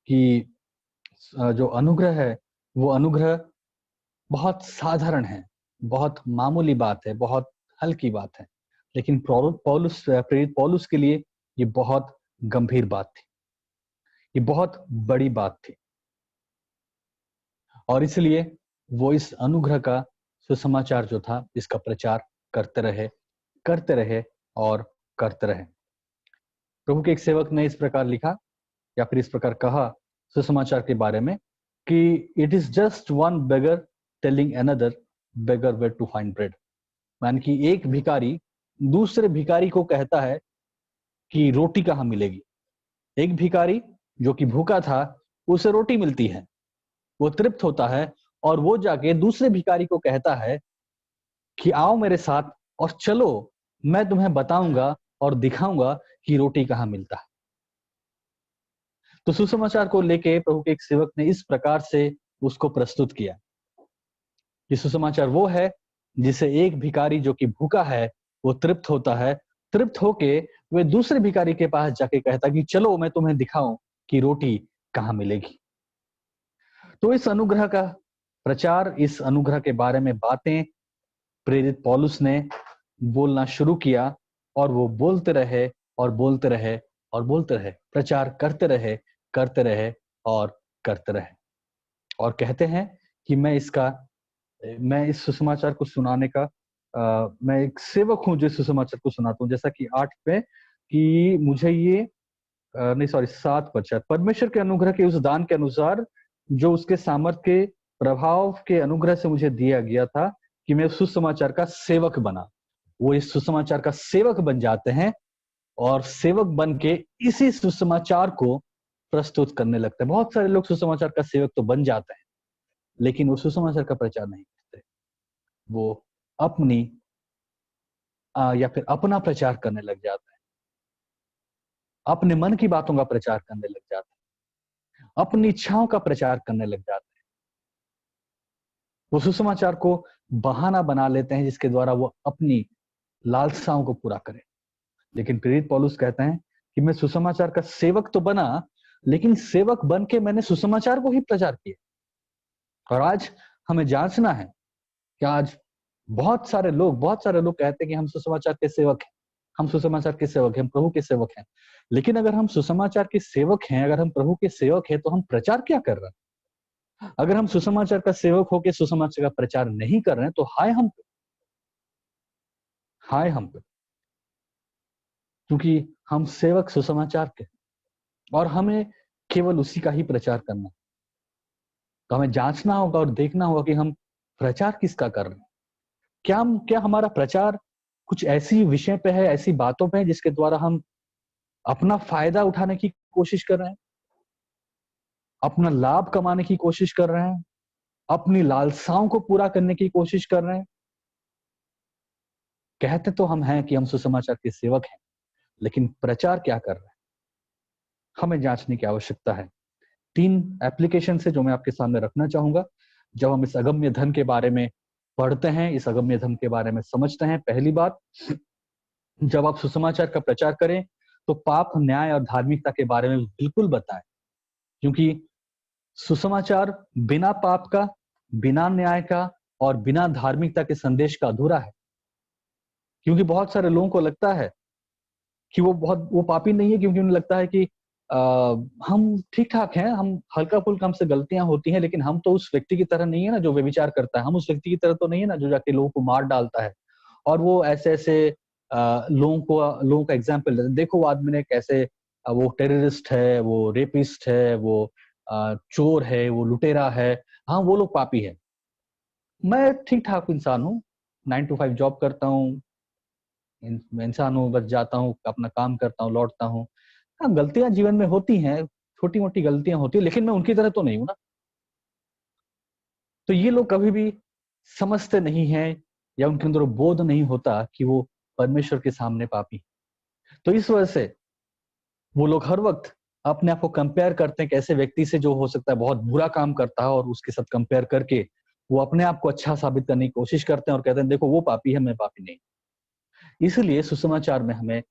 कि जो अनुग्रह है वो अनुग्रह बहुत साधारण है, बहुत मामूली बात है, बहुत हल्की बात है। लेकिन प्रेरित पौलुस के लिए ये बहुत गंभीर बात थी, ये बहुत बड़ी बात थी, और इसलिए वो इस अनुग्रह का सुसमाचार जो था इसका प्रचार करते रहे और करते रहे। प्रभु के एक सेवक ने इस प्रकार लिखा या फिर इस प्रकार कहा सुसमाचार के बारे में कि it is just one beggar telling another beggar where to find bread. यानी कि एक भिखारी दूसरे भिखारी को कहता है कि रोटी कहाँ मिलेगी। एक भिखारी जो कि भूखा था, उसे रोटी मिलती है, वो तृप्त होता है और वो जाके दूसरे भिखारी को कहता है कि आओ मेरे साथ और चलो, मैं तुम्हें बताऊंगा और दिखाऊंगा कि रोटी कहाँ मिलता है। तो सुसमाचार को लेके प्रभु के एक सेवक ने इस प्रकार से उसको प्रस्तुत किया कि सुसमाचार वो है जिसे एक भिखारी जो कि भूखा है वो तृप्त होता है, तृप्त होके वे दूसरे भिखारी के पास जाके कहता कि चलो मैं तुम्हें दिखाऊं कि रोटी कहाँ मिलेगी। तो इस अनुग्रह का प्रचार, इस अनुग्रह के बारे में बातें प्रेरित पौलुस ने बोलना शुरू किया और वो बोलते रहे और बोलते रहे और बोलते रहे, प्रचार करते रहे और करते रहे। और कहते हैं कि मैं इस सुसमाचार को सुनाने का मैं एक सेवक हूं जो सुसमाचार को सुनाता हूं। जैसा कि 8 पे कि मुझे ये नहीं सॉरी 7 पर शायद, परमेश्वर के अनुग्रह के उस दान के अनुसार जो उसके सामर्थ्य के प्रभाव के अनुग्रह से मुझे दिया गया था कि मैं सुसमाचार का सेवक बना। वो इस सुसमाचार का सेवक बन जाते हैं और सेवक बन के इसी सुसमाचार को प्रस्तुत करने लगते हैं। बहुत सारे लोग सुसमाचार का सेवक तो बन जाते हैं, लेकिन वो सुसमाचार का प्रचार नहीं करते। वो अपनी या फिर अपना प्रचार करने लग जाते हैं, अपने मन की बातों का प्रचार करने लग जाते हैं, अपनी इच्छाओं का प्रचार करने लग जाते हैं। वो सुसमाचार को बहाना बना लेते हैं जिसके द्वारा वो अपनी लालसाओं को पूरा करें। लेकिन प्रेरित पौलुस कहते हैं कि मैं सुसमाचार का सेवक तो बना, लेकिन सेवक बन के मैंने सुसमाचार को ही प्रचार किया। और आज हमें जांचना है कि आज बहुत सारे लोग कहते हैं कि हम सुसमाचार के सेवक हैं, हम सुसमाचार के सेवक हैं, हम प्रभु के सेवक हैं। लेकिन अगर हम सुसमाचार के सेवक हैं, अगर हम प्रभु के सेवक हैं, तो हम प्रचार क्या कर रहे हैं? अगर हम सुसमाचार का सेवक होकर सुसमाचार का प्रचार नहीं कर रहे हैं तो हाय हम पे, क्योंकि हम सेवक सुसमाचार के और हमें केवल उसी का ही प्रचार करना। तो हमें जांचना होगा और देखना होगा कि हम प्रचार किसका कर रहे हैं। क्या हमारा प्रचार कुछ ऐसी विषय पे है, ऐसी बातों पे है जिसके द्वारा हम अपना फायदा उठाने की कोशिश कर रहे हैं, अपना लाभ कमाने की कोशिश कर रहे हैं, अपनी लालसाओं को पूरा करने की कोशिश कर रहे हैं। कहते तो हम हैं कि हम सुसमाचार के सेवक हैं, लेकिन प्रचार क्या कर रहे हैं, हमें जांचने की आवश्यकता है। 3 एप्लीकेशन से जो मैं आपके सामने रखना चाहूंगा जब हम इस अगम्य धन के बारे में पढ़ते हैं, इस अगम्य धन के बारे में समझते हैं। पहली बात, जब आप सुसमाचार का प्रचार करें तो पाप, न्याय और धार्मिकता के बारे में बिल्कुल बताएं, क्योंकि सुसमाचार बिना पाप का, बिना न्याय का और बिना धार्मिकता के संदेश का अधूरा है। क्योंकि बहुत सारे लोगों को लगता है कि वो पापी नहीं है, क्योंकि उन्हें लगता है कि हम ठीक ठाक हैं, हम हल्का फुल्का हमसे गलतियां होती हैं, लेकिन हम तो उस व्यक्ति की तरह नहीं है ना जो व्यभिचार करता है, हम उस व्यक्ति की तरह तो नहीं है ना जो जाके लोगों को मार डालता है। और वो ऐसे ऐसे लोगों का एग्जाम्पल देते, देखो वो आदमी ने कैसे वो टेररिस्ट है, वो रेपिस्ट है, वो चोर है, वो लुटेरा है, हाँ वो लोग पापी है। मैं ठीक ठाक इंसान हूँ, 9 to 5 जॉब करता हूँ, मैं इंसान हूँ, बस जाता हूँ, अपना काम करता हूँ, लौटता हूँ। हाँ, गलतियां जीवन में होती हैं, छोटी मोटी गलतियां होती है, लेकिन मैं उनकी तरह तो नहीं हूं ना। तो ये लोग कभी भी समझते नहीं हैं या उनके अंदर बोध नहीं होता कि वो परमेश्वर के सामने पापी। तो इस वजह से वो लोग हर वक्त अपने आप को कंपेयर करते हैं कैसे व्यक्ति से जो हो सकता है बहुत बुरा काम करता है, और उसके साथ कंपेयर करके वो अपने आप को अच्छा साबित करने की कोशिश करते हैं और कहते हैं देखो वो पापी है, मैं पापी नहीं। इसलिए सुसमाचार में हमें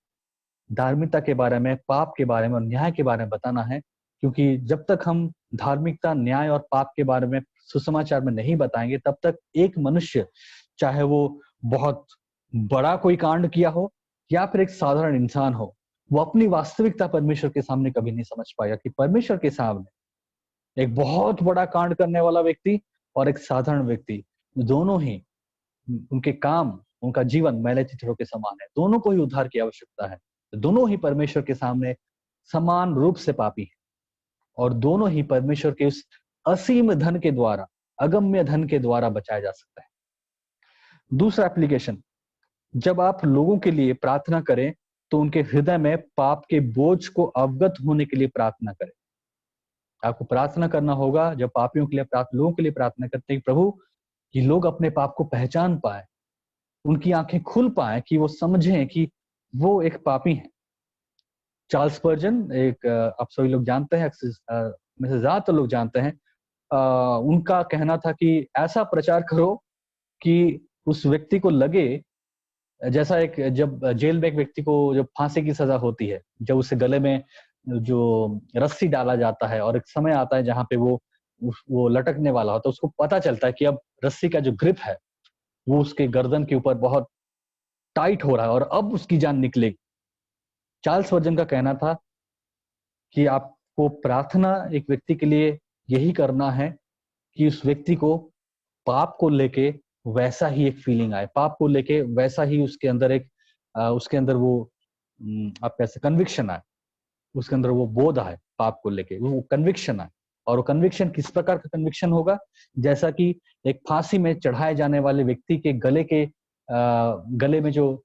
धार्मिकता के बारे में, पाप के बारे में और न्याय के बारे में बताना है, क्योंकि जब तक हम धार्मिकता, न्याय और पाप के बारे में सुसमाचार में नहीं बताएंगे, तब तक एक मनुष्य, चाहे वो बहुत बड़ा कोई कांड किया हो या फिर एक साधारण इंसान हो, वो अपनी वास्तविकता परमेश्वर के सामने कभी नहीं समझ पाएगा कि परमेश्वर के सामने एक बहुत बड़ा कांड करने वाला व्यक्ति और एक साधारण व्यक्ति, दोनों ही, उनके काम, उनका जीवन मैले चिथड़ों के समान है। दोनों को ही उद्धार की आवश्यकता है। दोनों ही परमेश्वर के सामने समान रूप से पापी हैं और दोनों ही परमेश्वर के उस असीम धन के द्वारा, अगम्य धन के द्वारा बचाया जा सकता है। दूसरा एप्लीकेशन, जब आप लोगों के लिए प्रार्थना करें तो उनके हृदय में पाप के बोझ को अवगत होने के लिए प्रार्थना करें। आपको प्रार्थना करना होगा, जब पापियों के लिए लोगों के लिए प्रार्थना करते हैं, प्रभु, कि लोग अपने पाप को पहचान पाए, उनकी आंखें खुल पाए, कि वो समझें कि वो एक पापी हैं। चार्ल्स स्पर्जन, एक आप सभी लोग जानते हैं, में से ज्यादातर लोग जानते हैं, उनका कहना था कि ऐसा प्रचार करो कि उस व्यक्ति को लगे, जैसा एक, जब जेल में एक व्यक्ति को जब फांसी की सजा होती है, जब उसे गले में जो रस्सी डाला जाता है और एक समय आता है जहां पे वो लटकने वाला होता है, उसको पता चलता है कि अब रस्सी का जो ग्रिप है वो उसके गर्दन के ऊपर बहुत टाइट हो रहा है और अब उसकी जान निकलेगी। चार्ल्स स्पर्जन का कहना था कि आपको प्रार्थना एक व्यक्ति के लिए यही करना है कि उस व्यक्ति को पाप को लेके वैसा ही एक फीलिंग आए, पाप को लेके वैसा ही उसके अंदर वो आप कैसे कन्विक्शन आए, उसके अंदर वो बोध आए, पाप को लेके वो कन्विक्शन आए। और वो कन्विक्शन किस प्रकार का कन्विक्शन होगा? जैसा कि एक फांसी में चढ़ाए जाने वाले व्यक्ति के गले में जो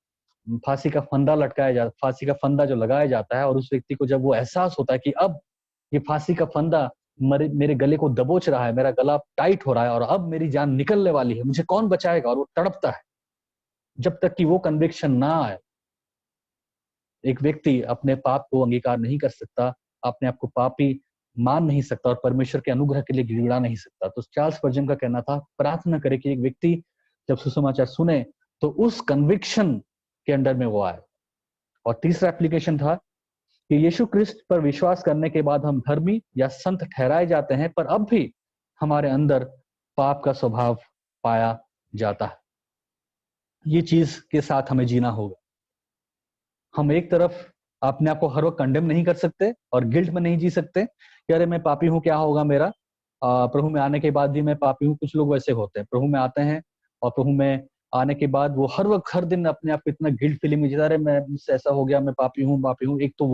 फांसी का फंदा जो लगाया जाता है, और उस व्यक्ति को जब वो एहसास होता है कि अब ये फांसी का फंदा मेरे गले को दबोच रहा है, मेरा गला टाइट हो रहा है और अब मेरी जान निकलने वाली है, मुझे कौन बचाएगा, और वो तड़पता है। जब तक कि वो कन्विक्शन ना आए, एक व्यक्ति अपने पाप को अंगीकार नहीं कर सकता, अपने आप को पापी मान नहीं सकता और परमेश्वर के अनुग्रह के लिए गिड़गिड़ा नहीं सकता। तो चार्ल्स स्पर्जन का कहना था, प्रार्थना करे कि एक व्यक्ति जब सुसमाचार सुने तो उस कन्विक्शन के अंडर में वो आए। और तीसरा एप्लीकेशन था कि यीशु क्रिस्त पर विश्वास करने के बाद हम धर्मी या संत ठहराए जाते हैं, पर अब भी हमारे अंदर पाप का स्वभाव पाया जाता है। ये चीज के साथ हमें जीना होगा। हम एक तरफ अपने आप को हर वक्त कंडेम नहीं कर सकते और गिल्ट में नहीं जी सकते कि अरे मैं पापी हूं, क्या होगा मेरा, प्रभु में आने के बाद भी मैं पापी हूं। कुछ लोग वैसे होते हैं, प्रभु में आते हैं और प्रभु में आने के बाद वो हर वक्त हर दिन अपने आप को इतना गिल्ट फीलिंग में जीता, अरे मैं मुझसे ऐसा हो गया, मैं पापी हूँ। एक तो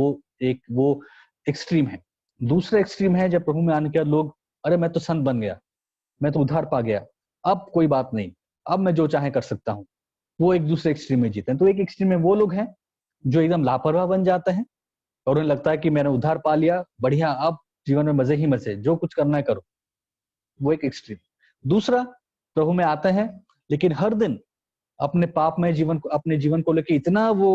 वो एक्सट्रीम है। दूसरा एक्सट्रीम है जब प्रभु में आने के बाद लोग, अरे मैं तो संत बन गया, मैं तो उद्धार पा गया, अब कोई बात नहीं, अब मैं जो चाहे कर सकता हूँ। वो एक दूसरे एक्सट्रीम में जीते हैं। तो एक एक्सट्रीम में वो लोग हैं जो एकदम लापरवाह बन जाते हैं और उन्हें लगता है कि मैंने उद्धार पा लिया, बढ़िया, अब जीवन में मजे ही मजे, जो कुछ करना है करो। वो एक एक्सट्रीम। दूसरा, प्रभु में आते हैं लेकिन हर दिन अपने पापमय अपने जीवन को लेकर इतना वो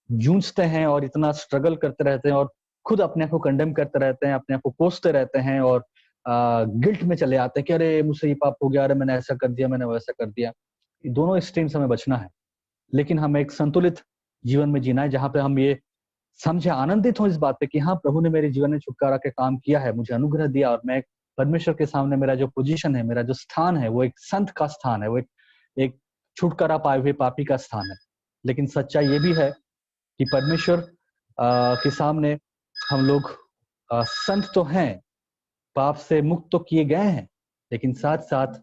जूझते हैं और इतना स्ट्रगल करते रहते हैं और खुद अपने आप को कंडेम करते रहते हैं, अपने आप को कोसते रहते हैं और गिल्ट में चले आते हैं कि अरे मुझसे ये पाप हो गया, अरे मैंने ऐसा कर दिया, मैंने वैसा कर दिया। दोनों एक्सट्रीम से हमें बचना है, लेकिन हमें एक संतुलित जीवन में जीना है जहां पे हम ये समझे, आनंदित हो इस बात पे कि हाँ, प्रभु ने मेरे जीवन में छुटकारा के काम किया है, मुझे अनुग्रह दिया और मैं परमेश्वर के सामने मेरा जो पोजीशन है, मेरा जो स्थान है, वो एक संत का स्थान है, वो एक छुटकारा पाए हुए पापी का स्थान है। लेकिन सच्चाई ये भी है कि परमेश्वर के सामने हम लोग संत तो हैं, पाप से मुक्त तो किए गए हैं, लेकिन साथ साथ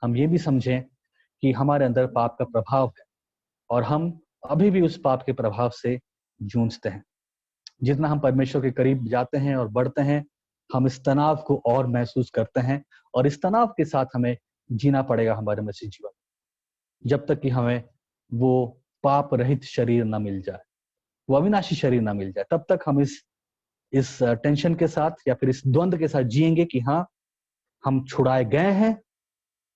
हम ये भी समझें कि हमारे अंदर पाप का प्रभाव है और हम अभी भी उस पाप के प्रभाव से जूझते हैं। जितना हम परमेश्वर के करीब जाते हैं और बढ़ते हैं, हम इस तनाव को और महसूस करते हैं और इस तनाव के साथ हमें जीना पड़ेगा हमारे मसीह जीवन, जब तक कि हमें वो पाप रहित शरीर ना मिल जाए, वो अविनाशी शरीर ना मिल जाए। तब तक हम इस टेंशन के साथ या फिर इस द्वंद्व के साथ जिएंगे कि हाँ, हम छुड़ाए गए हैं,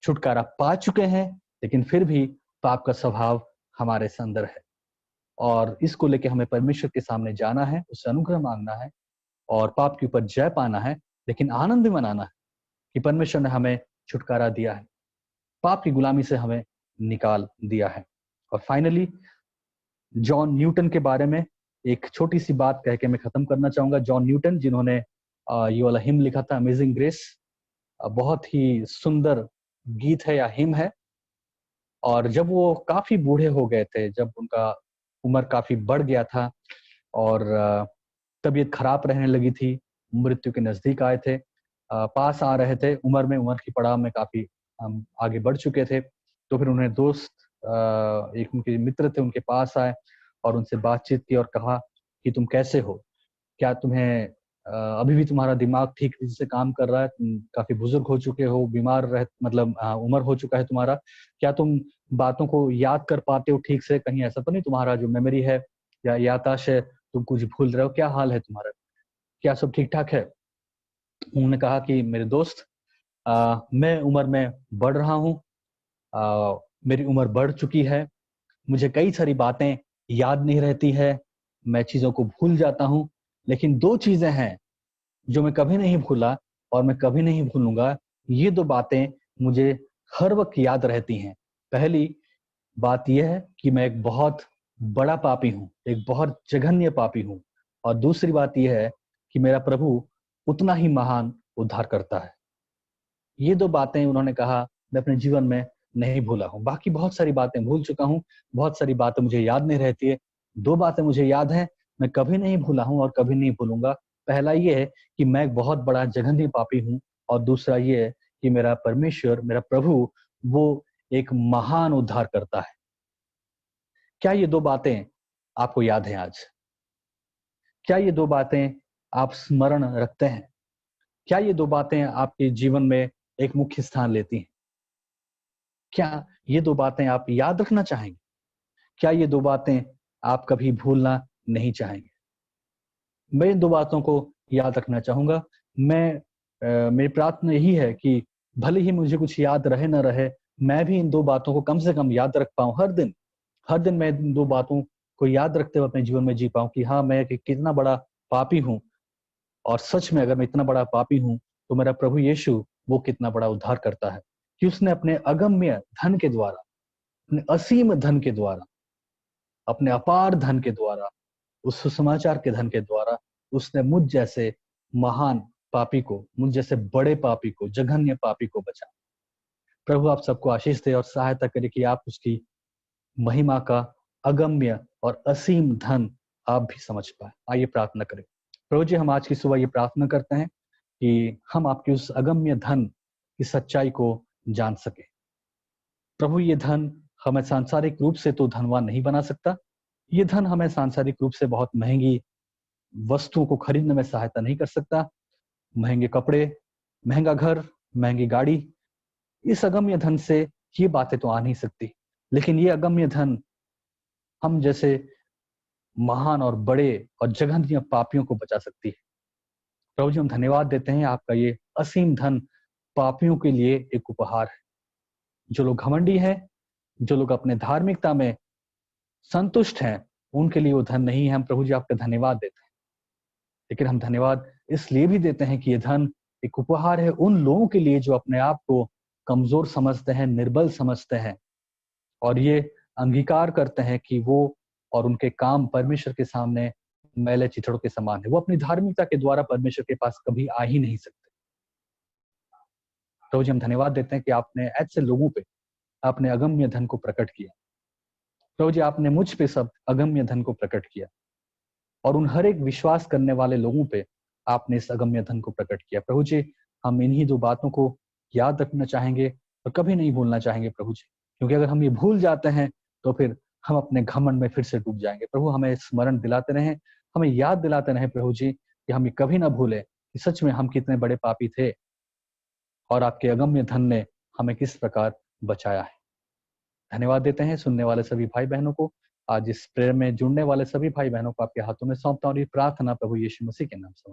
छुटकारा पा चुके हैं, लेकिन फिर भी पाप का स्वभाव हमारे अंदर है और इसको लेके हमें परमेश्वर के सामने जाना है, उससे अनुग्रह मांगना है और पाप के ऊपर जय पाना है, लेकिन आनंद भी मनाना है कि परमेश्वर ने हमें छुटकारा दिया है, पाप की गुलामी से हमें निकाल दिया है। और फाइनली, जॉन न्यूटन के बारे में एक छोटी सी बात कह के मैं खत्म करना चाहूंगा। जॉन न्यूटन, जिन्होंने ये वाला हिम लिखा था, अमेजिंग ग्रेस। बहुत ही सुंदर गीत है या हिम है। और जब वो काफी बूढ़े हो गए थे, जब उनका उम्र काफी बढ़ गया था और तबीयत खराब रहने लगी थी, मृत्यु के नजदीक आए थे, पास आ रहे थे, उम्र की पड़ाव में काफी आगे बढ़ चुके थे, तो फिर उन्हें दोस्त, एक उनके मित्र थे, उनके पास आए और उनसे बातचीत की और कहा कि तुम कैसे हो, क्या तुम्हें अभी भी तुम्हारा दिमाग ठीक से काम कर रहा है, तुम काफी बुजुर्ग हो चुके हो, बीमार रह मतलब उम्र हो चुका है तुम्हारा, क्या तुम बातों को याद कर पाते हो ठीक से, कहीं ऐसा तो नहीं तुम्हारा जो मेमोरी है या याददाश्त है तुम कुछ भूल रहे हो, क्या हाल है तुम्हारा, क्या सब ठीक ठाक है? उन्होंने कहा कि मेरे दोस्त, मैं उम्र में बढ़ रहा हूँ, मेरी उम्र बढ़ चुकी है, मुझे कई सारी बातें याद नहीं रहती है, मैं चीजों को भूल जाता हूँ, लेकिन दो चीजें हैं जो मैं कभी नहीं भूला और मैं कभी नहीं भूलूंगा। ये दो बातें मुझे हर वक्त याद रहती हैं। पहली बात यह है कि मैं एक बहुत बड़ा पापी हूँ, एक बहुत जघन्य पापी हूँ, और दूसरी बात यह है कि मेरा प्रभु उतना ही महान उद्धार करता है। ये दो बातें उन्होंने कहा, मैं अपने जीवन में नहीं भूला हूँ। बाकी बहुत सारी बातें भूल चुका हूँ, बहुत सारी बातें मुझे याद नहीं रहती है। दो बातें मुझे याद हैं, मैं कभी नहीं भूला हूँ और कभी नहीं भूलूंगा। पहला ये है कि मैं एक बहुत बड़ा जघन्य पापी हूँ, और दूसरा ये है कि मेरा परमेश्वर, मेरा प्रभु, वो एक महान उद्धार करता है। क्या ये दो बातें आपको याद हैं आज? क्या ये दो बातें आप स्मरण रखते हैं? क्या ये दो बातें आपके जीवन में एक मुख्य स्थान लेती हैं? क्या ये दो बातें आप याद रखना चाहेंगे? क्या ये दो बातें आप कभी भूलना नहीं चाहेंगे? मैं इन दो बातों को याद रखना चाहूंगा। मेरी प्रार्थना यही है कि भले ही मुझे कुछ याद रहे ना रहे, मैं भी इन दो बातों को कम से कम याद रख पाऊं हर दिन। हर दिन मैं इन दो बातों को याद रखते हुए अपने जीवन में जी पाऊं कि हाँ, मैं कितना बड़ा पापी हूँ, और सच में अगर मैं इतना बड़ा पापी हूँ तो मेरा प्रभु यीशु वो कितना बड़ा उद्धार करता है कि उसने अपने अगम्य धन के द्वारा, अपने असीम धन के द्वारा, अपने अपार धन के द्वारा, उस सुसमाचार के धन के द्वारा उसने मुझ जैसे महान पापी को, मुझ जैसे बड़े पापी को, जघन्य पापी को बचा। प्रभु आप सबको आशीष दे और सहायता करे कि आप उसकी महिमा का अगम्य और असीम धन आप भी समझ पाए। आइए प्रार्थना करें। प्रभु जी, हम आज की सुबह ये प्रार्थना करते हैं कि हम आपकी उस अगम्य धन की सच्चाई को जान सके। प्रभु, ये धन हमें सांसारिक रूप से तो धनवान नहीं बना सकता, ये धन हमें सांसारिक रूप से बहुत महंगी वस्तुओं को खरीदने में सहायता नहीं कर सकता। महंगे कपड़े, महंगा घर, महंगी गाड़ी, इस अगम्य धन से ये बातें तो आ नहीं सकती, लेकिन ये अगम्य धन हम जैसे महान और बड़े और जघन्य पापियों को बचा सकती है। प्रभु जी, हम धन्यवाद देते हैं, आपका ये असीम धन पापियों के लिए एक उपहार है। जो लोग घमंडी हैं, जो लोग अपने धार्मिकता में संतुष्ट हैं, उनके लिए वो धन नहीं है। हम प्रभु जी आपका धन्यवाद देते हैं, लेकिन हम धन्यवाद इसलिए भी देते हैं कि ये धन एक उपहार है उन लोगों के लिए जो अपने आप को कमजोर समझते हैं, निर्बल समझते हैं, और ये अंगीकार करते हैं कि वो और उनके काम परमेश्वर के सामने मैले चिथड़ों के समान है। वो अपनी धार्मिकता के द्वारा परमेश्वर के पास कभी आ ही नहीं सकते। प्रभु जी, हम धन्यवाद देते हैं कि आपने ऐसे लोगों पे अपने अगम्य धन को प्रकट किया। प्रभु जी, आपने मुझ पे सब अगम्य धन को प्रकट किया, और उन हर एक विश्वास करने वाले लोगों पे आपने इस अगम्य धन को प्रकट किया। प्रभु जी, हम इन्हीं दो बातों को याद रखना चाहेंगे और कभी नहीं भूलना चाहेंगे प्रभु जी, क्योंकि अगर हम ये भूल जाते हैं तो फिर हम अपने घमंड में फिर से डूब जाएंगे। प्रभु, हमें स्मरण दिलाते रहें, हमें याद दिलाते रहें प्रभु जी, कि हम ये कभी ना भूले कि सच में हम कितने बड़े पापी थे और आपके अगम्य धन ने हमें किस प्रकार बचाया है। धन्यवाद देते हैं सुनने वाले सभी भाई बहनों को, आज इस प्रेयर में जुड़ने वाले सभी भाई बहनों को आपके हाथों में सौंपता हूं और ये प्रार्थना प्रभु यीशु मसीह के नाम से।